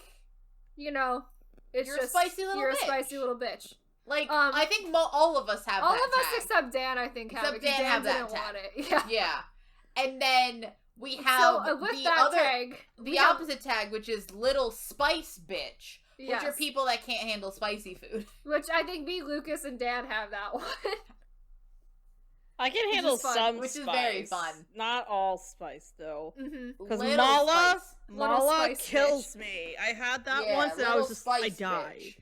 You know, you're a spicy little bitch. Like, I think all of us have all that of us tag. Except Dan, I think, have it. Dan have that didn't tag. Want it. Yeah. And then we have the opposite tag, which is Little Spice Bitch, which are people that can't handle spicy food. Which I think me, Lucas, and Dan have that one. I can handle some which spice. is very fun. Not all spice though. Because Mala kills me. I had that once and I was just I died. Bitch.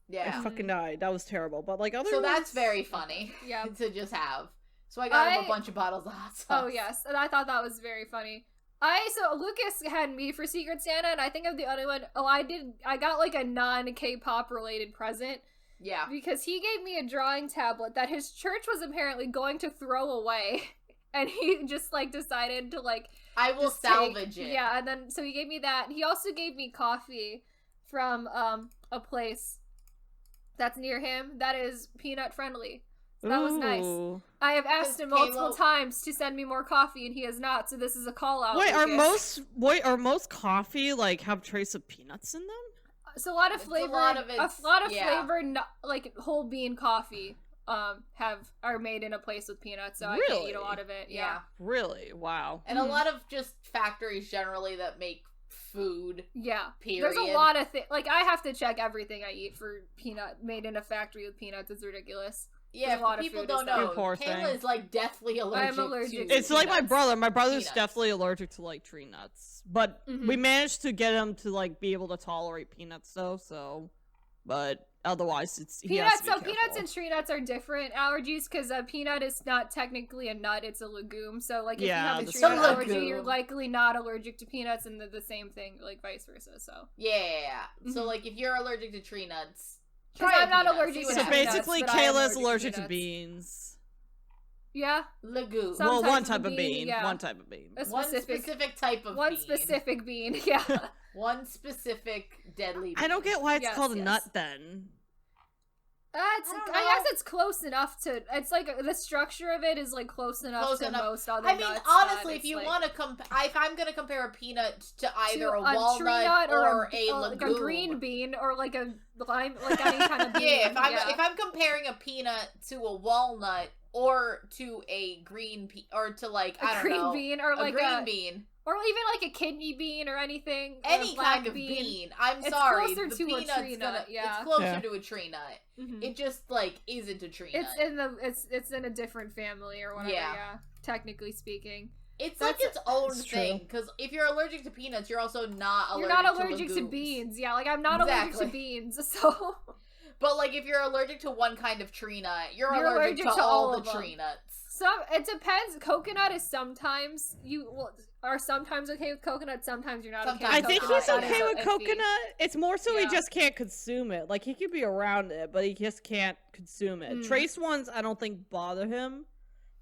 Yeah. I fucking died. That was terrible. But like other So ones, that's very funny. Yeah. To just have. So I got him a bunch of bottles of hot sauce. Oh yes, and I thought that was very funny. So Lucas had me for Secret Santa, and I think I'm the only one. Oh, I got like a non-K-pop related present. Yeah. Because he gave me a drawing tablet that his church was apparently going to throw away, and he just like decided to like. I will salvage it. Yeah, and then so he gave me that. He also gave me coffee from a place that's near him that is peanut friendly. So that was nice. I have asked him multiple times to send me more coffee, and he has not. So this is a call out. Wait, are most coffee like have trace of peanuts in them? So a lot of flavor, flavor, like whole bean coffee, are made in a place with peanuts. So really? I can't eat a lot of it. Yeah. Really? Wow. And a lot of just factories generally that make food. Yeah. Period. There's a lot of things. Like I have to check everything I eat for peanut made in a factory with peanuts. It's ridiculous. Yeah, if people don't know, Kayla is like deathly allergic. I'm allergic. To it's like my brother. My brother's peanuts. definitely allergic to like tree nuts, but we managed to get him to like be able to tolerate peanuts though. So, but otherwise, it's peanuts. So peanuts and tree nuts are different allergies because a peanut is not technically a nut; it's a legume. So, like if you have a tree nut allergy, you're likely not allergic to peanuts, and the same thing, like vice versa. So So like if you're allergic to tree nuts. Because I'm not allergic to So basically, Kayla's allergic to beans. Yeah. Legume. Well, one type of bean. Yeah. One type of bean. One specific type of bean. One specific bean, yeah. One specific deadly bean. I don't get why it's called a nut then. I guess it's close enough to. It's like the structure of it is like close enough to most other nuts. I mean, honestly, if you want to if I'm gonna compare a peanut to either a walnut or a legume, like a green bean or like a lime, like any kind of bean. If I'm comparing a peanut to a walnut or to a green or to like a green bean or like a green bean. Or even like a kidney bean or anything. Any kind of bean. I'm sorry. It's closer to a tree nut. It's closer to a tree nut. Mm-hmm. It just like isn't a tree nut. It's in a different family or whatever. Yeah. Technically speaking. It's like its own thing because if you're allergic to peanuts, you're also not allergic. You're not allergic to beans. Yeah, like I'm not allergic to beans. So. But like if you're allergic to one kind of tree nut, you're allergic to all the tree nuts. It depends. Coconut is sometimes are sometimes okay with coconut. Sometimes you're not okay with coconut. I think he's okay with coconut. It's more so he just can't consume it. Like he could be around it, but he just can't consume it. Trace ones I don't think bother him.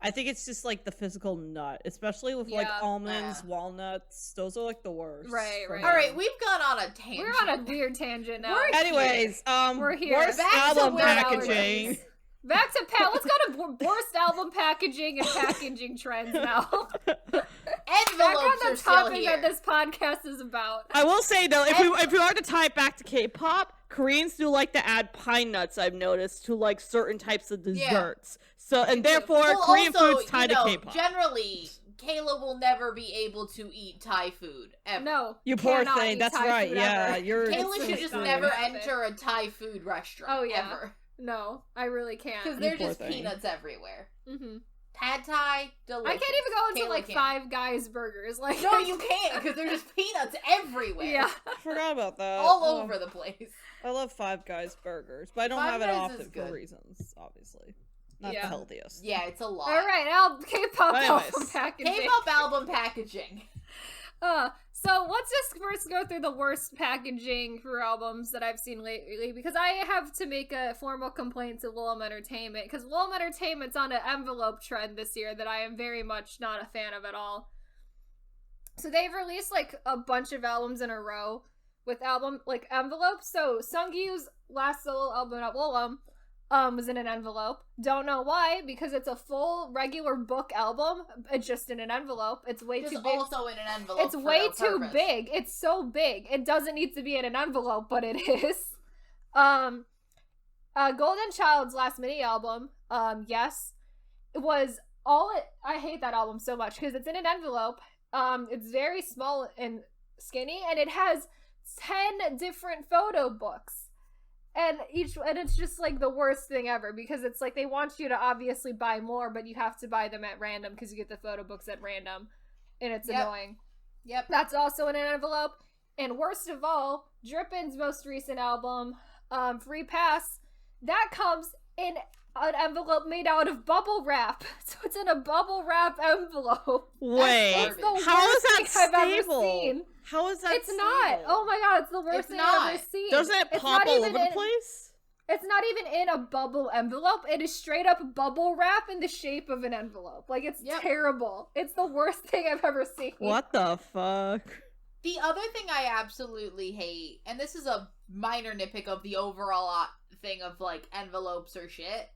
I think it's just like the physical nut, especially with like almonds, walnuts. Those are like the worst. Right. All right, we've gone on a tangent. We're on a weird tangent now. Anyways, we're here. Worst album packaging. Back to let's go to worst album packaging and packaging trends now. Envelopes back on the are still here. topic that this podcast is about. I will say though, if we are to tie it back to K-pop, Koreans do like to add pine nuts. I've noticed to like certain types of desserts. So and therefore Korean food's tied to K-pop. Generally, Kayla will never be able to eat Thai food ever. No, you poor thing. That's right. Yeah, Kayla should just never enter a Thai food restaurant. Oh yeah. Ever. No, I really can't. Because they're just peanuts everywhere. Mm-hmm. Pad Thai, delicious. I can't even go into like Five Guys burgers. Like no, you can't because there's just peanuts everywhere. Yeah, I forgot about that. All over the place. I love Five Guys burgers, but I don't have it often for reasons, obviously. Not the healthiest. Yeah, it's a lot. All right, K-pop album packaging. K-pop album packaging. So let's just first go through the worst packaging for albums that I've seen lately, because I have to make a formal complaint to Lulm Entertainment, because Lulm Entertainment's on an envelope trend this year that I am very much not a fan of at all. So they've released like a bunch of albums in a row with envelopes. So Sungkyu's last solo album at Lulm was in an envelope. Don't know why, because it's a full regular book album. It's just in an envelope. It's way too big. Also in an envelope. It's way too big. It's so big. It doesn't need to be in an envelope, but it is. Golden Child's last mini album, yes, it was I hate that album so much because it's in an envelope. It's very small and skinny, and it has 10 different photo books. And it's just like the worst thing ever because it's like they want you to obviously buy more, but you have to buy them at random because you get the photo books at random, and it's annoying. Yep. That's also in an envelope. And worst of all, Drippin's most recent album, Free Pass, that comes in an envelope made out of bubble wrap. So it's in a bubble wrap envelope. Wait, how is that stable? How is that It's stable? not. Oh my god, it's the worst thing I've ever seen. Doesn't it pop all over the place? It's not even in a bubble envelope. It is straight up bubble wrap in the shape of an envelope. Like, it's terrible. It's the worst thing I've ever seen. What the fuck? The other thing I absolutely hate, and this is a minor nitpick of the overall thing of, like, envelopes or shit,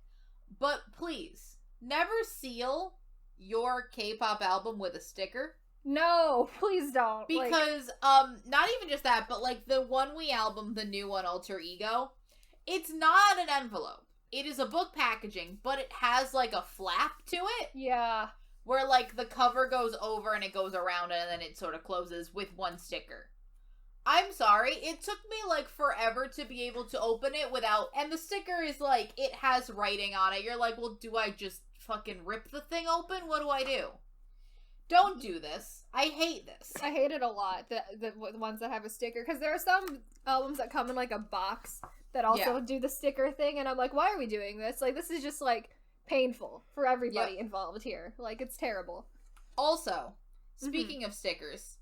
but please, never seal your K-pop album with a sticker. No, please don't. Because, not even just that, but, like, the One We album, the new one, Alter Ego, it's not an envelope. It is a book packaging, but it has, like, a flap to it. Yeah. Where, like, the cover goes over and it goes around and then it sort of closes with one sticker. I'm sorry, it took me, like, forever to be able to open it without... And the sticker is, like, it has writing on it. You're like, well, do I just fucking rip the thing open? What do I do? Don't do this. I hate this. I hate it a lot, the ones that have a sticker. Because there are some albums that come in, like, a box that also do the sticker thing. And I'm like, why are we doing this? Like, this is just, like... painful for everybody involved here. Like, it's terrible. Also, speaking of stickers,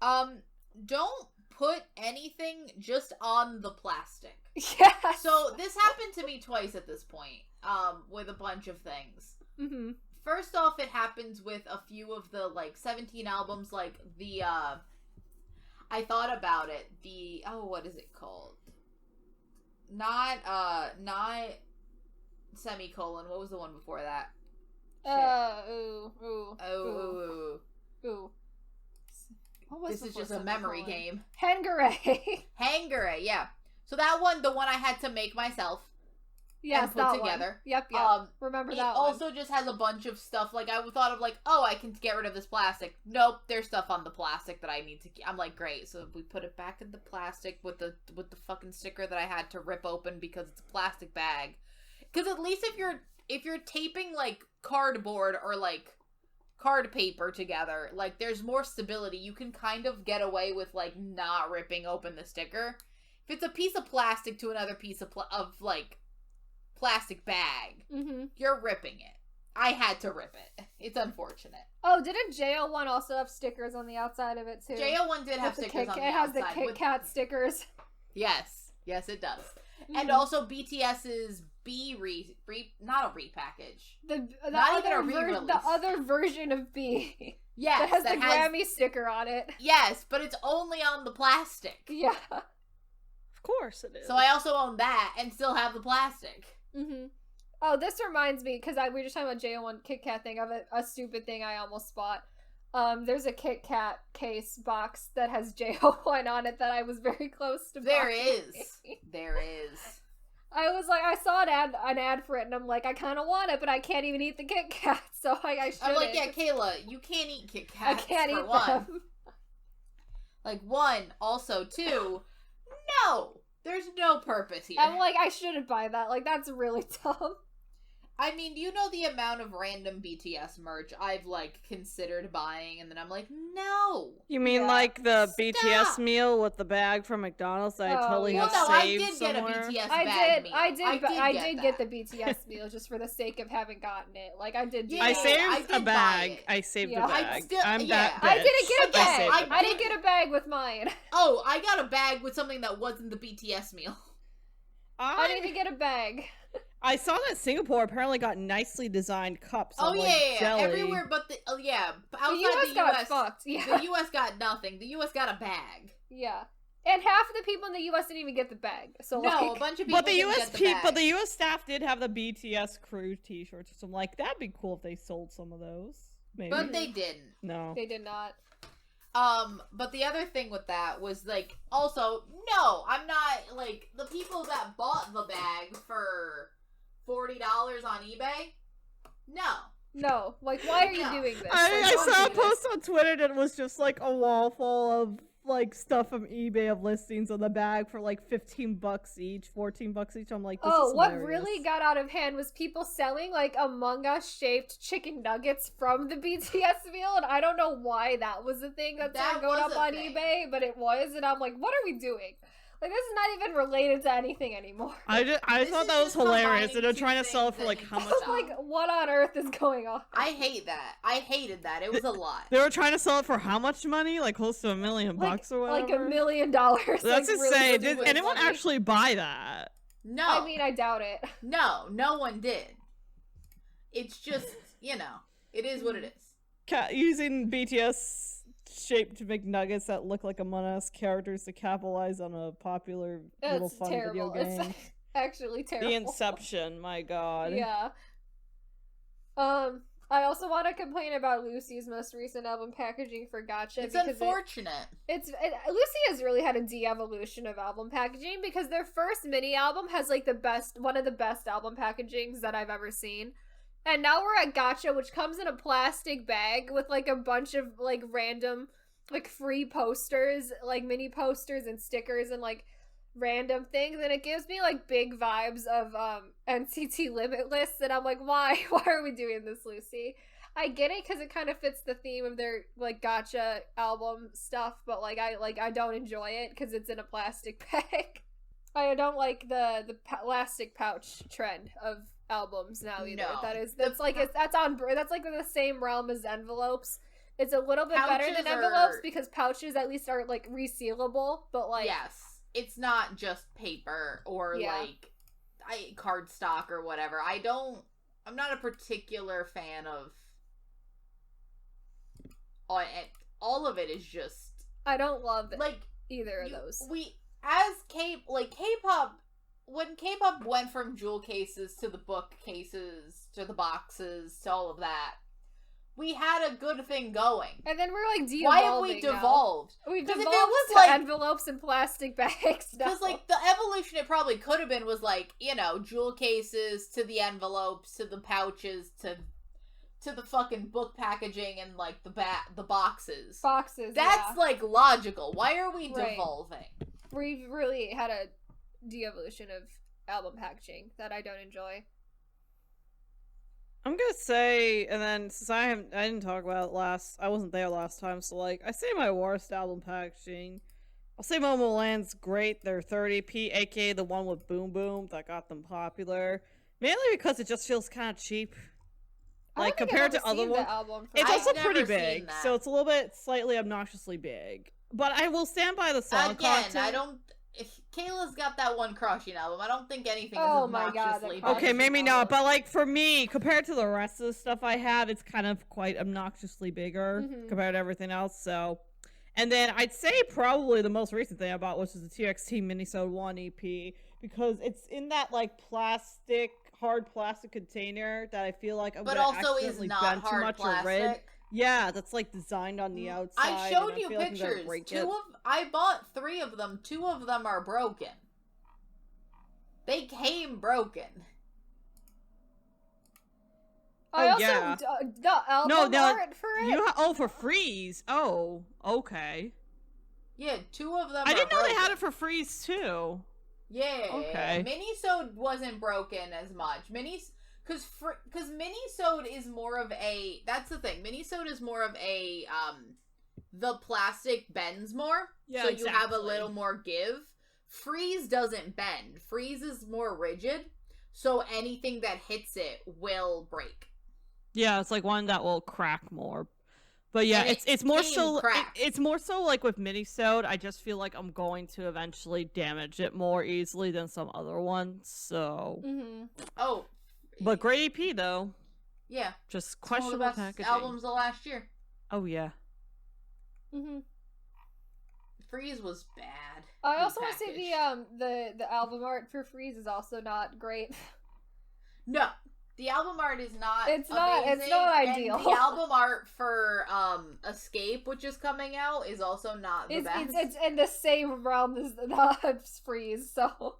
don't put anything just on the plastic. Yeah. So this happened to me twice at this point, with a bunch of things. Mm-hmm. First off, it happens with a few of the, like, 17 albums, like, the, I thought about it, what is it called? Not semicolon. What was the one before that? What was this? Is just a memory game. Hangare, yeah. So that one, the one I had to make myself. Yes, and put together. Yep. Remember that one. It also just has a bunch of stuff. Like, I thought of, like, oh, I can get rid of this plastic. Nope, there's stuff on the plastic that I need to. I'm like, great. So we put it back in the plastic with the fucking sticker that I had to rip open because it's a plastic bag. Because at least if you're taping, like, cardboard or, like, card paper together, like, there's more stability. You can kind of get away with, like, not ripping open the sticker. If it's a piece of plastic to another piece of like, plastic bag, you're ripping it. I had to rip it. It's unfortunate. Oh, didn't JL1 also have stickers on the outside of it, too? JL1 did have stickers on the outside. It has the Kit Kat stickers. Yes, it does. And also BTS's not a repackage. Not even a re-release. The other version of B. Yes. That has the Grammy sticker on it. Yes, but it's only on the plastic. Yeah. Of course it is. So I also own that and still have the plastic. Mm-hmm. Oh, this reminds me, because we were just talking about JO1 Kit Kat thing, of a stupid thing I almost bought. There's a Kit Kat case box that has JO1 on it that I was very close to buying. There is. I was like, I saw an ad for it, and I'm like, I kind of want it, but I can't even eat the Kit Kat, so I shouldn't. I'm like, yeah, Kayla, you can't eat Kit Kats. I can't eat one. them. Like, one, also, two, no, there's no purpose here. I'm like, I shouldn't buy that. Like, that's really dumb. I mean, do you know the amount of random BTS merch I've, like, considered buying, and then I'm like, no. You mean like the BTS meal with the bag from McDonald's that I totally have saved somewhere? I did get a BTS bag meal. I did get the BTS meal just for the sake of having gotten it. Like, I did. I saved a bag. I saved a bag. I'm that bitch. I didn't get a bag. I didn't get a bag with mine. Oh, I got a bag with something that wasn't the BTS meal. I didn't even get a bag. I saw that Singapore apparently got nicely designed cups. Oh, yeah. Everywhere but outside the US got fucked. Yeah. The US got nothing. The US got a bag. Yeah. And half of the people in the US didn't even get the bag. So, no, a bunch of people didn't get the bag. But the US staff did have the BTS crew t-shirts. So I'm like, that'd be cool if they sold some of those. Maybe. But they didn't. No. They did not. But the other thing with that was, like, also, no, I'm not, like, the people that bought the bag for $40 on eBay? No. Like, why are you doing this? I saw a post on Twitter that was just, like, a wall full of like stuff from eBay of listings on the bag for like $15 each, $14 each. I'm like, this is what hilarious. really got out of hand was people selling like Among Us shaped chicken nuggets from the BTS meal, and I don't know why that was a thing that started going up on eBay, but it was, and I'm like, what are we doing? Like, this is not even related to anything anymore. I thought that was hilarious, and they're trying to sell it for like how much? Like, what on earth is going on? I hate that. I hated that. It was a lot. They were trying to sell it for how much money? Like close to $1 million bucks or whatever. Like $1 million. That's like, insane. Really Did anyone actually buy that? No. I mean, I doubt it. No one did. It's just, it is what it is. Using BTS shaped McNuggets that look like Among Us characters to capitalize on a popular little fun video game. It's actually terrible. The Inception, my god. Yeah. I also want to complain about Lucy's most recent album packaging for Gotcha. It's unfortunate. Lucy has really had a de-evolution of album packaging, because their first mini album has like one of the best album packagings that I've ever seen. And now we're at Gotcha, which comes in a plastic bag with like a bunch of like random like free posters, like mini posters and stickers and like random things, and it gives me like big vibes of NCT Limitless, and I'm like, why are we doing this, Lucy? I get it because it kind of fits the theme of their like Gotcha album stuff, but I don't enjoy it because it's in a plastic bag. I don't like the plastic pouch trend of albums now either. No. That's like the same realm as envelopes. It's a little bit better than envelopes because pouches at least are like resealable, but like yes, it's not just paper or like cardstock or whatever. I'm not a particular fan of all of it is just I don't love like either of those. K-pop, when K-pop went from jewel cases to the bookcases to the boxes to all of that, we had a good thing going. And then we're like de-evolving. Why have we devolved? We've devolved to like, envelopes and plastic bags. Because like the evolution it probably could have been was like, jewel cases to the envelopes to the pouches to the fucking book packaging and like the boxes. That's like logical. Why are we devolving? We've really had a de-evolution of album packaging that I don't enjoy. I'm gonna say, and then since I didn't talk about it I wasn't there last time, so like I say my worst album packaging. I'll say Momo Land's great. Their 30p, aka the one with Boom Boom that got them popular, mainly because it just feels kind of cheap. Like compared to other ones, it's also pretty big, so it's a little bit slightly obnoxiously big. But I will stand by the song content. I don't. If Kayla's got that one crushing album, I don't think anything is obnoxiously big. Okay, maybe not, but like for me, compared to the rest of the stuff I have, it's kind of quite obnoxiously bigger compared to everything else. So, and then I'd say probably the most recent thing I bought, which is the TXT Minisode 1 EP, because it's in that like hard plastic container that I feel like I'm gonna accidentally bend too much or red. Yeah, that's like designed on the outside. I showed you pictures. I bought 3 of them. 2 of them are broken. They came broken. The album art for it. For Freeze. Oh, okay. Yeah, 2 of them. I didn't know they had it for Freeze too. Yeah. Okay. Minisode wasn't broken as much. Because Minisode is more of a... That's the thing. Minisode is more of a... the plastic bends more. Yeah, so you have a little more give. Freeze doesn't bend. Freeze is more rigid. So anything that hits it will break. Yeah, it's like one that will crack more. But yeah, it's more so... It's more so like with Minisode, I just feel like I'm going to eventually damage it more easily than some other ones. So... Oh... But great EP though. Yeah. Just questionable packaging. One of the best albums of last year. Oh yeah. Freeze was bad. I also want to say the album art for Freeze is also not great. No. The album art is not It's not ideal. And the album art for Escape, which is coming out, is also not the best. It's in the same realm as the Freeze, so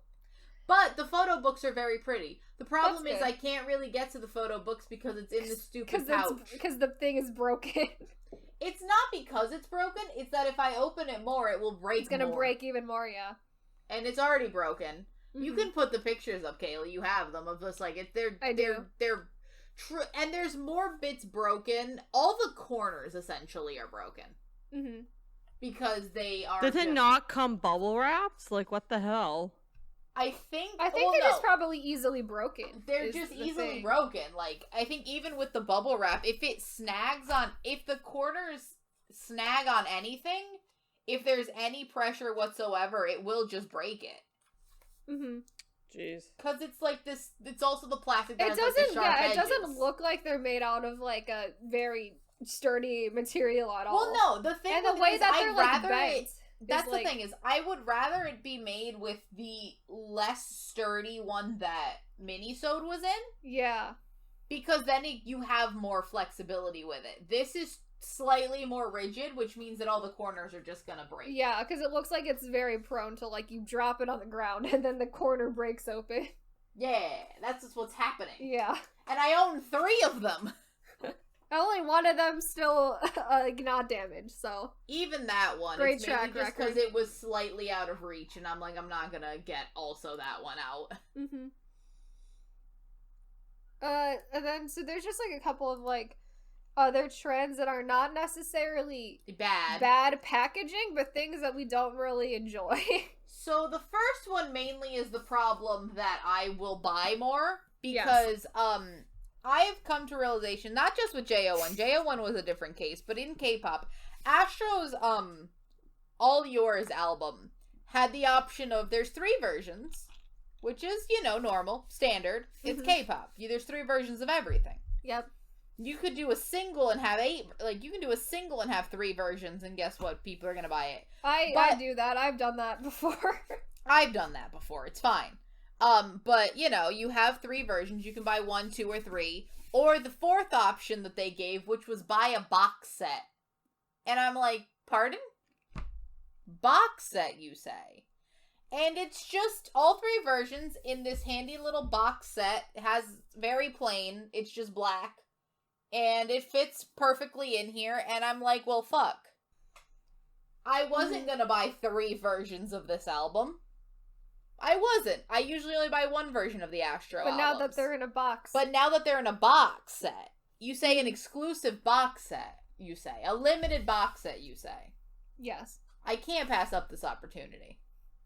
but the photo books are very pretty. The problem is I can't really get to the photo books because it's in the stupid pouch. Because the thing is broken. It's not because it's broken, it's that if I open it more, it will break. It's gonna break even more, yeah. And it's already broken. Mm-hmm. You can put the pictures up, Kayla. You have them of just like they're true, and there's more bits broken. All the corners essentially are broken. Mm-hmm. Because they are. Did it not come bubble wrapped? Like, what the hell? I think they're just probably easily broken. They're just easily broken. Like, I think even with the bubble wrap, if the corners snag on anything, if there's any pressure whatsoever, it will just break it. Mm-hmm. Jeez. Because it's like this, it's also the plastic that it doesn't look like they're made out of, like, a very sturdy material at all. Well, no, the thing and the way that they're, like, bent. That's the thing is, I would rather it be made with the less sturdy one that Minisode was in. Yeah. Because then you have more flexibility with it. This is slightly more rigid, which means that all the corners are just gonna break. Yeah, because it looks like it's very prone to, like, you drop it on the ground and then the corner breaks open. Yeah, that's just what's happening. Yeah. And I own 3 of them. Only one of them still not damaged, so even that one, great it's track maybe just record. because it was slightly out of reach, and I'm like, I'm not gonna get also that one out. Mm-hmm. And then so there's just like a couple of like other trends that are not necessarily bad packaging, but things that we don't really enjoy. So the first one mainly is the problem that I will buy more because I have come to realization, not just with JO1. JO1 was a different case, but in K-pop, Astro's All Yours album had the option of, there's 3 versions, which is, normal, standard. It's K-pop. There's 3 versions of everything. Yep. You could do a single and have 8, you can do a single and have 3 versions, and guess what? People are gonna buy it. I do that. I've done that before. I've done that before. It's fine. But, you have 3 versions. You can buy 1, 2, or 3. Or the 4th option that they gave, which was buy a box set. And I'm like, pardon? Box set, you say? And it's just all 3 versions in this handy little box set. It has very plain. It's just black. And it fits perfectly in here. And I'm like, well, fuck. I wasn't gonna buy 3 versions of this album. I wasn't. I usually only buy 1 version of the Astro albums. But now that they're in a box. But now that they're in a box set, you say an exclusive box set, you say. A limited box set, you say. Yes. I can't pass up this opportunity.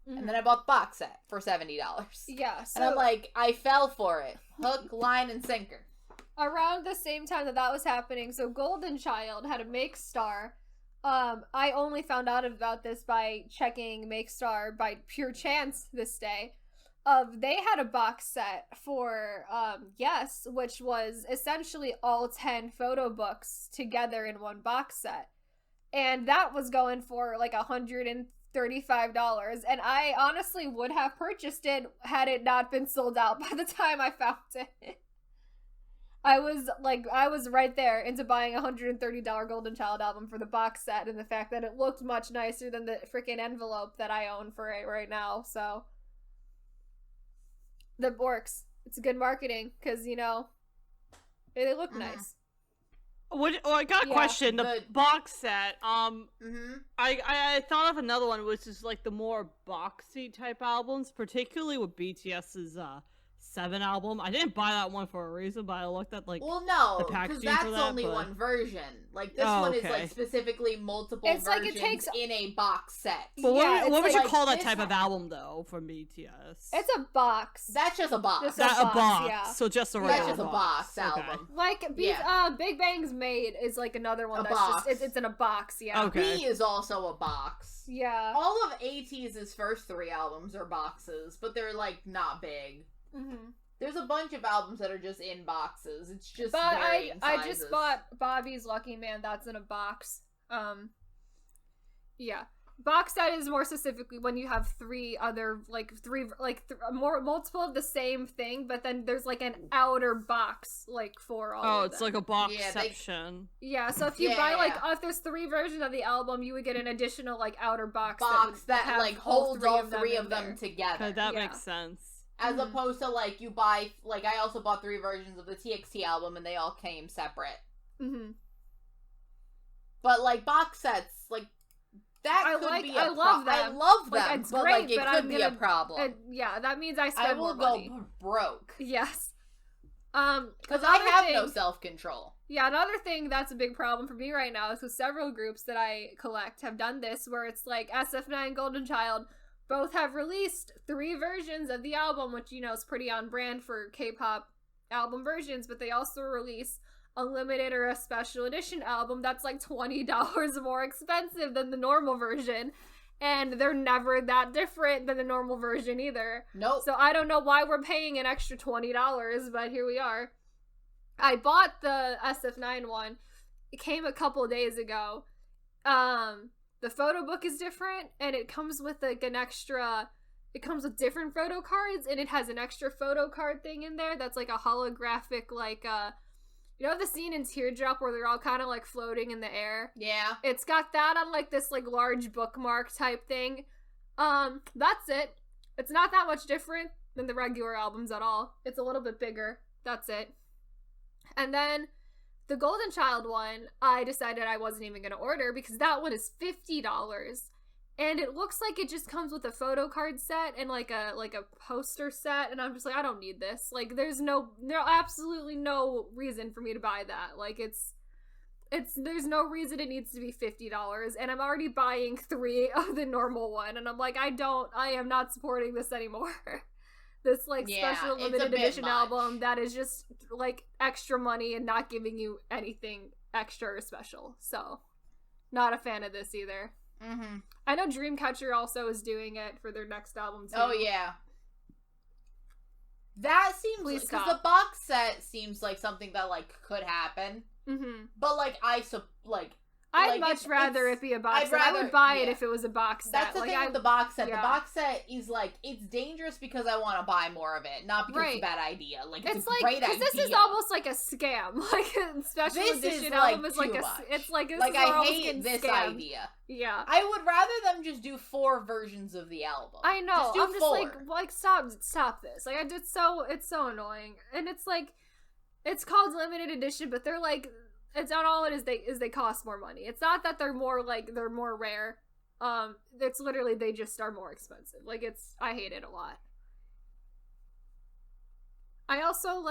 Mm-hmm. And then I bought the box set for $70. Yeah. So and I'm like, I fell for it. Hook, line, and sinker. Around the same time that was happening, so Golden Child had a Make Star. I only found out about this by checking Make Star by pure chance this day. They had a box set for Yes, which was essentially all 10 photo books together in one box set. And that was going for like $135. And I honestly would have purchased it had it not been sold out by the time I found it. I was right there into buying a $130 Golden Child album for the box set, and the fact that it looked much nicer than the freaking envelope that I own for it right now, so that works. It's good marketing, because, they look nice. I got a question. The box set, I thought of another one, which is like the more boxy type albums, particularly with BTS's, 7 album. I didn't buy that one for a reason, but I looked at the packaging because that's for that, only one version. Like this one is like specifically multiple versions like it takes in a box set. But what would you call that type of album though from BTS? It's a box. That's just a box. Just a box. Yeah. So just a regular That's just a box album. Okay. Like Big Bang's Made is like another one it's in a box. Yeah. Okay. B is also a box. Yeah. All of ATEEZ's first 3 albums are boxes, but they're like not big. Mm-hmm. There's a bunch of albums that are just in boxes. It's just varying sizes. I just bought Bobby's Lucky Man. That's in a box. Yeah. Box set is more specifically when you have 3 other multiple of the same thing, but then there's like an outer box for all. Oh, of it's them. like a boxception. Yeah, so if you buy if there's 3 versions of the album, you would get an additional outer box that holds all 3 of them together. That makes sense. As opposed to you buy I also bought 3 versions of the TXT album and they all came separate. Mm-hmm. But, like, box sets, like, that could be a problem. I love them, like, it's but, great, like, it could be a problem. Yeah, that means I spend more money. I will go broke. Yes. Because I have no self-control. Yeah, another thing that's a big problem for me right now is with several groups that I collect have done this, where it's like SF9, Golden Child, both have released 3 versions of the album, which, you know, is pretty on brand for K-pop album versions, but they also release a limited or a special edition album that's like $20 more expensive than the normal version, and they're never that different than the normal version either. Nope. So I don't know why we're paying an extra $20, but here we are. I bought the SF9 one. It came a couple days ago. The photo book is different, and it comes with like an extra... It comes with different photo cards, and it has an extra photo card thing in there that's like a holographic, like, you know the scene in Teardrop where they're all kind of like floating in the air? Yeah. It's got that on like this like large bookmark type thing. That's it. It's not that much different than the regular albums at all. It's a little bit bigger. That's it. And then the Golden Child one, I decided I wasn't even going to order because that one is $50. And it looks like it just comes with a photo card set and like a poster set, and I'm just like, I don't need this. Like, there's absolutely no reason for me to buy that. Like, there's no reason it needs to be $50, and I'm already buying 3 of the normal one, and I'm like, I am not supporting this anymore. This like special limited edition album that is just like extra money and not giving you anything extra or special. So, not a fan of this either. Mm-hmm. I know Dreamcatcher also is doing it for their next album too. Oh yeah, that seems because the box set seems like something that like could happen. Mm-hmm. But like I'd much rather it be a box set. I would buy it if it was a box set. That's the thing with the box set. Yeah. The box set is like, it's dangerous because I want to buy more of it, not because it's a bad idea. Like, it's a great idea. Because this is almost like a scam. Like, a special edition album is like it's like I hate this idea. Yeah. I would rather them just do 4 versions of the album. I know. I'm just like stop this. Like, it's so annoying. And it's like, it's called limited edition, but they're like, it's not all it is. They cost more money. It's not that they're more rare. It's literally they just are more expensive. Like, I hate it a lot. I also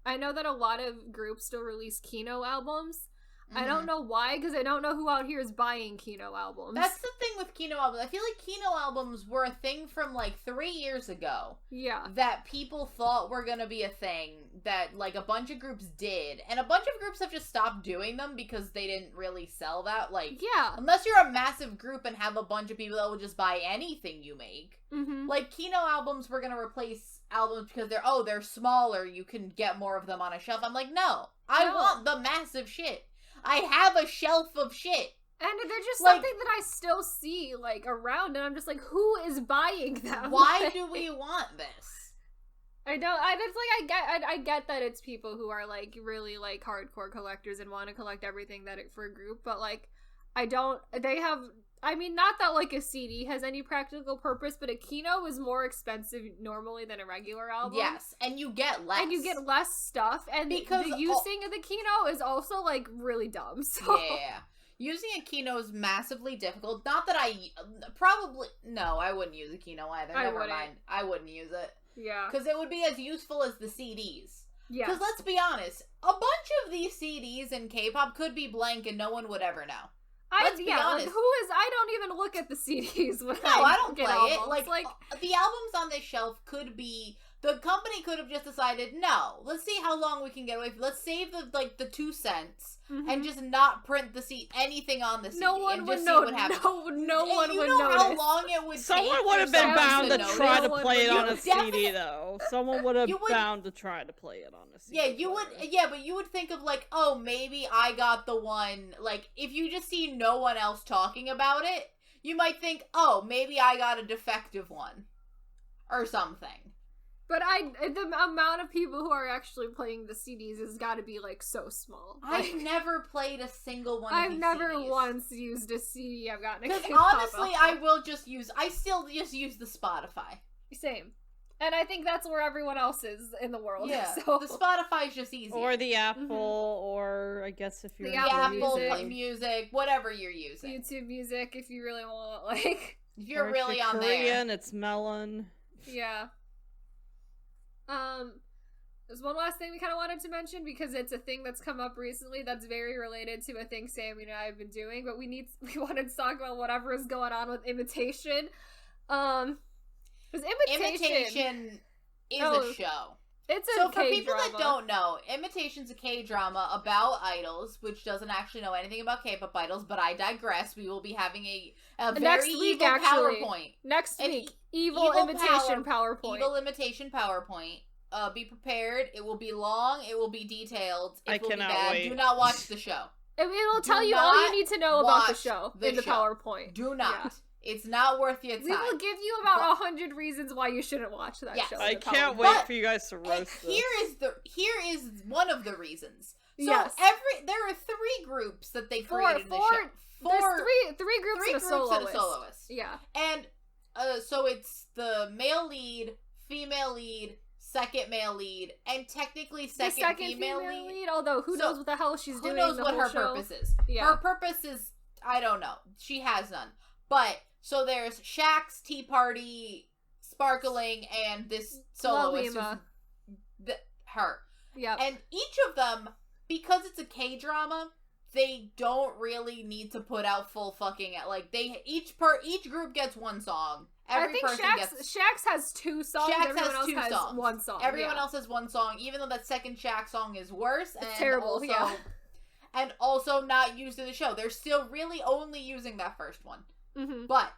I know that a lot of groups still release Kino albums. Mm-hmm. I don't know why, because I don't know who out here is buying Kino albums. That's the thing with Kino albums. I feel like Kino albums were a thing from 3 years ago. Yeah. That people thought were gonna be a thing that a bunch of groups did, and a bunch of groups have just stopped doing them because they didn't really sell that. Yeah. Unless you're a massive group and have a bunch of people that will just buy anything you make. Mm-hmm. Kino albums were gonna replace albums because they're smaller, you can get more of them on a shelf. I'm like, no. I want the massive shit. I have a shelf of shit. And they're just something that I still see, around, and I'm just like, who is buying them? Why do we want this? I know, I get that it's people who are, really, hardcore collectors and want to collect everything for a group, but, not that, a CD has any practical purpose, but a Kino is more expensive normally than a regular album. Yes, and you get less. And you get less stuff, and because the using of the Kino is also, really dumb, so... Yeah. Using a Kino is massively difficult. Not that I wouldn't use a Kino either. Never mind. I wouldn't use it. Yeah. Because it would be as useful as the CDs. Yeah. Because let's be honest, a bunch of these CDs in K-pop could be blank and no one would ever know. Let's be honest. I don't even look at the CDs when I don't play albums. it. The albums on this shelf could be... The company could have just decided, no, let's see how long we can get away from. Let's save the 2 cents and just not print anything on the CD. No one would know. No one would know how long it would take. Someone would have been bound to try to play it on a CD, though. Someone would have bound to try to play it on a CD. Yeah, you would. Yeah, but you would think of oh, maybe I got the one. If you just see no one else talking about it, you might think, oh, maybe I got a defective one, or something. But the amount of people who are actually playing the CDs has got to be so small. I've never played a single one. I've never once used a CD I've gotten. Because honestly, I still just use the Spotify. Same. And I think that's where everyone else is in the world. Yeah, so. the Spotify's just easier. Or the Apple, or I guess if you're The Apple music, whatever you're using. YouTube Music, if you really want, like... If you're really on Korean, there. it's Melon. Yeah. There's one last thing we kind of wanted to mention, because it's a thing that's come up recently that's very related to a thing Sammy and I have been doing, but we wanted to talk about whatever is going on with Imitation. Because Imitation is a show. It's a So for K-drama. people that don't know, Imitation's a K-drama about idols, which doesn't actually know anything about K-pop idols, but I digress. We will be having a very next week, evil actually. PowerPoint. Next week. Evil Imitation PowerPoint. Evil Imitation PowerPoint. Be prepared. It will be long. It will be detailed. It will be bad. Wait. Do not watch the show. It'll tell you all you need to know about the show in the PowerPoint. Do not. Yeah. It's not worth your time. We will give you about 100 reasons why you shouldn't watch that show. I can't wait for you guys to roast this. Here is one of the reasons. So yes. there are 3 groups that they created in the show. There's three groups and a soloist. Yeah. And so it's the male lead, female lead, second male lead, and technically second female lead. Although who knows what the hell she's doing. Who knows what her purpose is? Yeah. Her purpose is, I don't know. She has none. But so there's Shaq's Tea Party, Sparkling, and this soloist, her. Yeah. And each of them, because it's a K-drama, they don't really need to put out full fucking each group gets one song. I think Shaq's has 2 songs. Everyone else has 1 song. Everyone else has 1 song, even though that second Shaq song is worse. It's terrible. And also not used in the show. They're still really only using that first one. Mm-hmm. But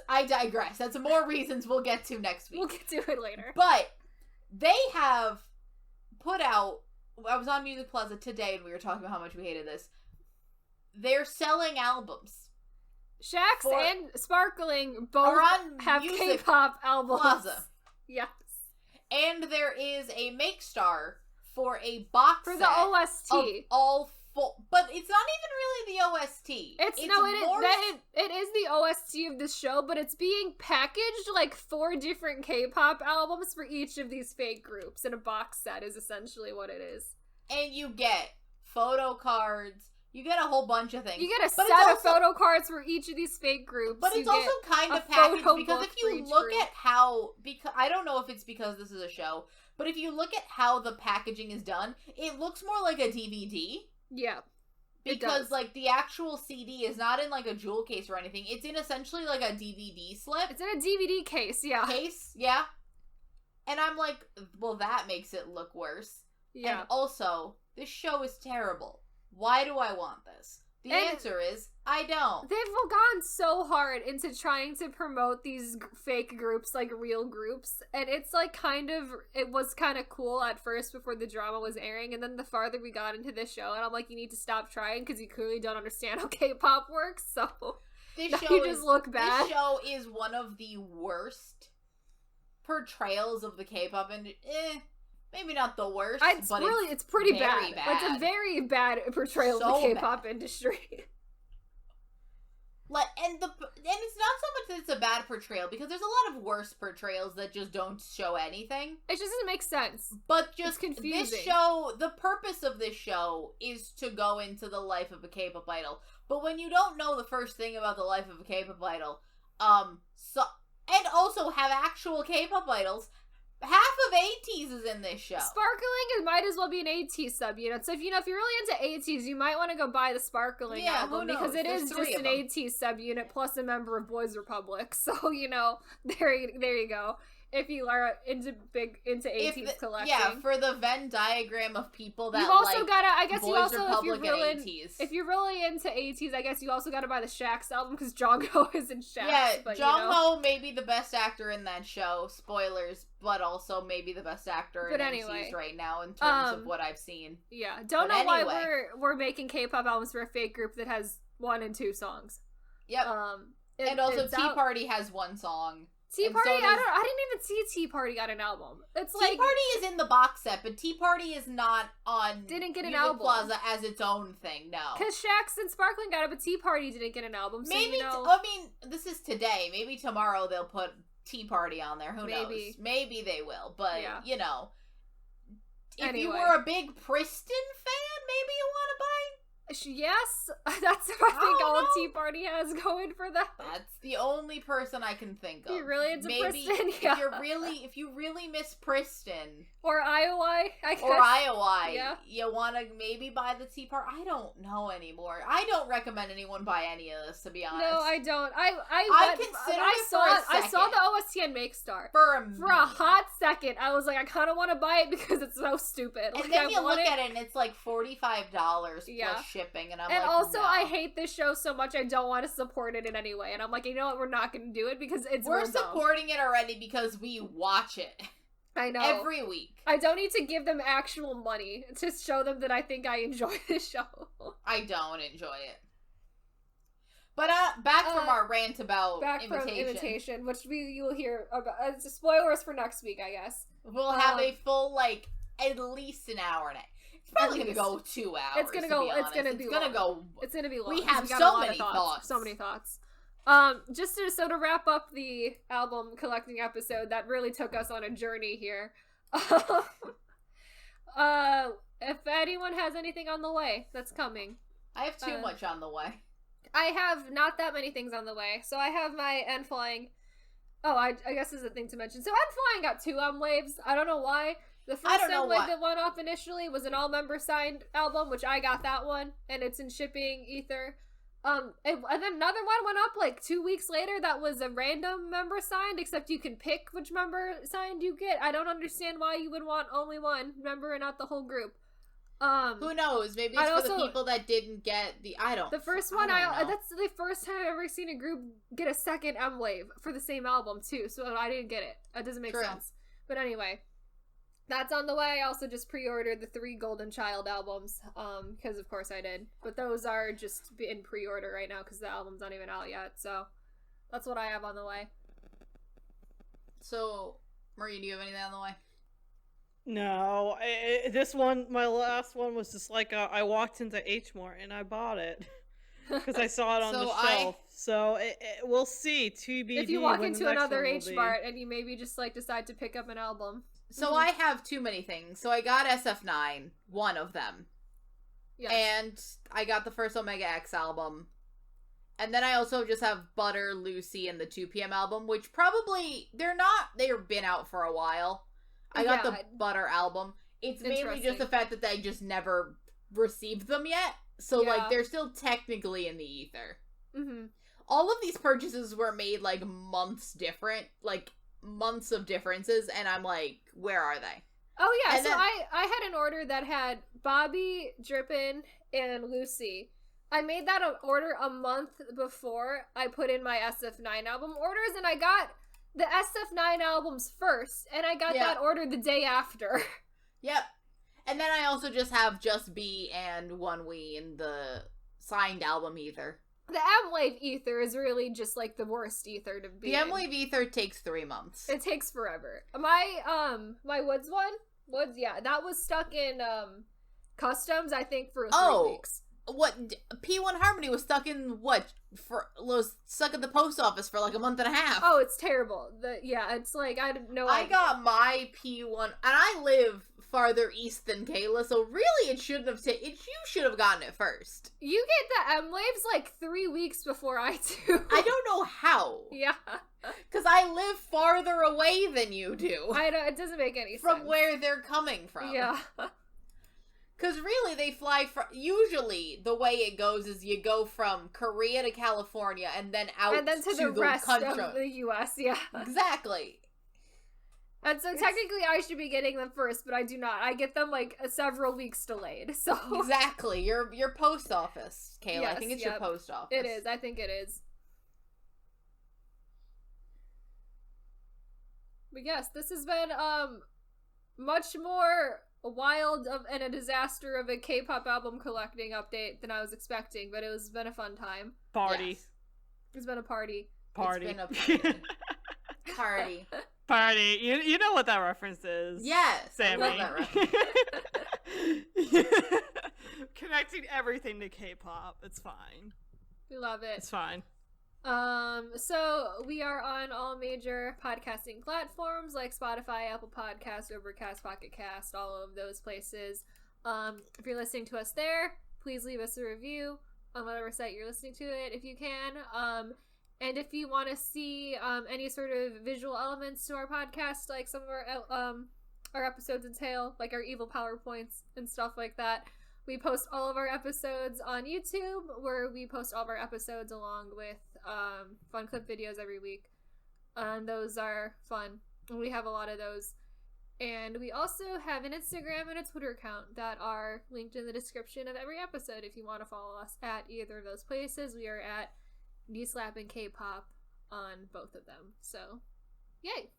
I digress. That's more reasons we'll get to next week. We'll get to it later. But they have put out. I was on Music Plaza today and we were talking about how much we hated this. They're selling albums. Shaq's and Sparkling both have K-pop albums. Plaza. Yes. And there is a make star for a box for set the OST of all full, but it's not even really the OST. It is the OST of the show, but it's being packaged like 4 different K-pop albums for each of these fake groups in a box set is essentially what it is. And you get photo cards. You get a whole bunch of things. You get a set of photo cards for each of these fake groups. But it's also kind of packaged because if you look at how, because I don't know if it's because this is a show, but if you look at how the packaging is done, it looks more like a DVD. Yeah. Because like the actual CD is not in like a jewel case or anything. It's in essentially like a DVD slip. It's in a DVD case, yeah. Yeah. And I'm like, well, that makes it look worse. Yeah. And also, this show is terrible. Why do I want this? The answer is, I don't. They've gone so hard into trying to promote these fake groups like real groups, and it's like it was kind of cool at first before the drama was airing, and then the farther we got into this show, and I'm like, you need to stop trying because you clearly don't understand how K-pop works, so this show just look bad. This show is one of the worst portrayals of the K-pop industry. Maybe not the worst, but it's pretty bad. It's a very bad portrayal of the K-pop industry. And it's not so much that it's a bad portrayal, because there's a lot of worse portrayals that just don't show anything. It just doesn't make sense. But just it's confusing. This show, the purpose of this show is to go into the life of a K-pop idol. But when you don't know the first thing about the life of a K-pop idol, and also have actual K-pop idols, half of ATEEZ is in this show. Sparkling might as well be an ATEEZ subunit. So if you're really into ATEEZ, you might want to go buy the Sparkling album because it is just an ATEEZ subunit plus a member of Boys Republic. So there you go. If you are into ATEEZ collecting, yeah, for the Venn diagram of people that you've also like gotta. I guess Boys you also Republic if you're really into ATEEZ, I guess you also gotta buy the Shaq's album because Jongho is in Shaq's. Yeah, Jongho may be the best actor in that show. Spoilers, but also maybe the best actor in ATEEZ right now in terms of what I've seen. Yeah, don't know why we're making K-pop albums for a fake group that has 1 and 2 songs. Yep. And also Tea Party has 1 song. Tea Party, I didn't even see Tea Party got an album. It's Tea Party is in the box set, but Tea Party is not on didn't get an Music album Plaza as its own thing, no. Because Shaq's and Sparkling got it, but Tea Party didn't get an album, so maybe, this is today. Maybe tomorrow they'll put Tea Party on there. Who knows? Maybe they will. But, you know, if you were a big Pristin fan, maybe you want to buy. Yes, that's what I think all Tea Party has going for them. That's the only person I can think of. You're really into Pristin? Yeah. If you really miss Pristin. Or Iowa, I guess. Or Iowa. Yeah. You want to maybe buy the Tea Party? I don't know anymore. I don't recommend anyone buy any of this, to be honest. No, I don't. I saw the OSTN Make Star. For a hot second, I was like, I kind of want to buy it because it's so stupid. And then you look at it and it's like $45 plus shipping, and I'm like, also, no. I hate this show so much, I don't want to support it in any way. And I'm like, you know what? We're not going to do it because we're supporting it already because we watch it. I know. Every week. I don't need to give them actual money to show them that I think I enjoy this show. I don't enjoy it. But back from our rant about Imitation, which you will hear about. Spoilers for next week, I guess. We'll have a full, like, at least an hour and a half. It's probably gonna go 2 hours. It's gonna go. It's gonna be long. We have so many thoughts. So many thoughts. Just to wrap up the album collecting episode, that really took us on a journey here. If anyone has anything on the way that's coming, I have too much on the way. I have not that many things on the way. So I have my N Flying. Oh, I guess is a thing to mention. So N Flying got 2 waves. I don't know why. The first N wave that went off initially was an all member signed album, which I got that one, and it's in shipping ether. And then another one went up like 2 weeks later that was a random member signed, except you can pick which member signed you get. I don't understand why you would want only one member and not the whole group. Who knows? Maybe it's for the people that didn't get the... The first one, that's the first time I've ever seen a group get a second M wave for the same album too, so I didn't get it. That doesn't make sense. But anyway, that's on the way. I also just pre-ordered the 3 Golden Child albums, because of course I did. But those are just in pre-order right now because the album's not even out yet, so that's what I have on the way. So, Marie, do you have anything on the way? No, this one, my last one was just like I walked into H Mart and I bought it because I saw it on the shelf. So we'll see. TBD. If you walk into another H Mart and you maybe just like decide to pick up an album. So I have too many things. So I got SF9, one of them. Yes. And I got the first Omega X album. And then I also just have Butter, Lucy, and the 2PM album, which probably they've been out for a while. I got the Butter album. It's mainly just the fact that I just never received them yet. So, like, they're still technically in the ether. Mm-hmm. All of these purchases were made, like, months different. Like, months of differences. And I'm like, where are they? Oh, yeah. And so I had an order that had Bobby, Drippin', and Lucy. I made that order a month before I put in my SF9 album orders. And I got the SF9 albums first, and I got that order the day after. Yep. And then I also just have Just B and One We in the signed album ether. The M-Wave ether is really just like the worst ether to be The M-Wave ether takes 3 months. It takes forever. My Woods one, that was stuck in customs, I think, for 3 weeks. What P1 Harmony was stuck in was stuck at the post office for like a month and a half. Oh, it's terrible. It's like I didn't know. I got my P1, and I live farther east than Kayla, so really it shouldn't have you should have gotten it first. You get the M waves like 3 weeks before I do. I don't know how. Yeah, because I live farther away than you do. I know, it doesn't make any sense from where they're coming from. Yeah. Because really, they fly from... Usually, the way it goes is you go from Korea to California and then out and then to the rest of the U.S., yeah. Exactly. And so technically, I should be getting them first, but I do not. I get them, like, several weeks delayed, so... Exactly. Your post office, Kayla. Yes, I think it's your post office. It is. I think it is. But yes, this has been, much more... wild and a disaster of a K-pop album collecting update than I was expecting, but it's been a fun time. Party. Yes. It's been a party. Party. It's been a party. Party. Party. You know what that reference is. Yes. Sammy. I love that reference. Connecting everything to K-pop. It's fine. We love it. It's fine. So we are on all major podcasting platforms like Spotify, Apple Podcasts, Overcast, Pocket Cast, all of those places. If you're listening to us there, please leave us a review on whatever site you're listening to it if you can. And if you want to see any sort of visual elements to our podcast, like some of our episodes entail, like our evil PowerPoints and stuff like that, we post all of our episodes on YouTube, where we post all of our episodes along with fun clip videos every week. And those are fun. We have a lot of those. And we also have an Instagram and a Twitter account that are linked in the description of every episode if you want to follow us at either of those places. We are at Slappin Kpop on both of them. So, yay!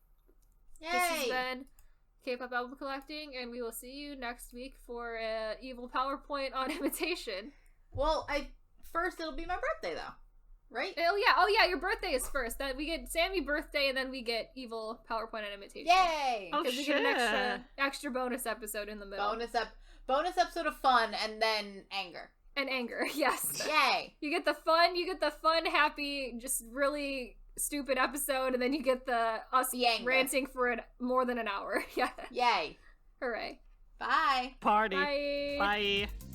This has been K-pop album collecting, and we will see you next week for a evil PowerPoint on imitation. Well, first it'll be my birthday though, right? Oh yeah, your birthday is first. Then we get Sammy birthday, and then we get evil PowerPoint on imitation. Yay! Oh shit! We get an extra bonus episode in the middle. Bonus episode of fun, and then anger. And anger, yes. Yay! You get the fun, happy, just really stupid episode, and then you get the ranting for more than an hour. Yeah. Yay. Hooray. Bye. Party. Bye. Bye.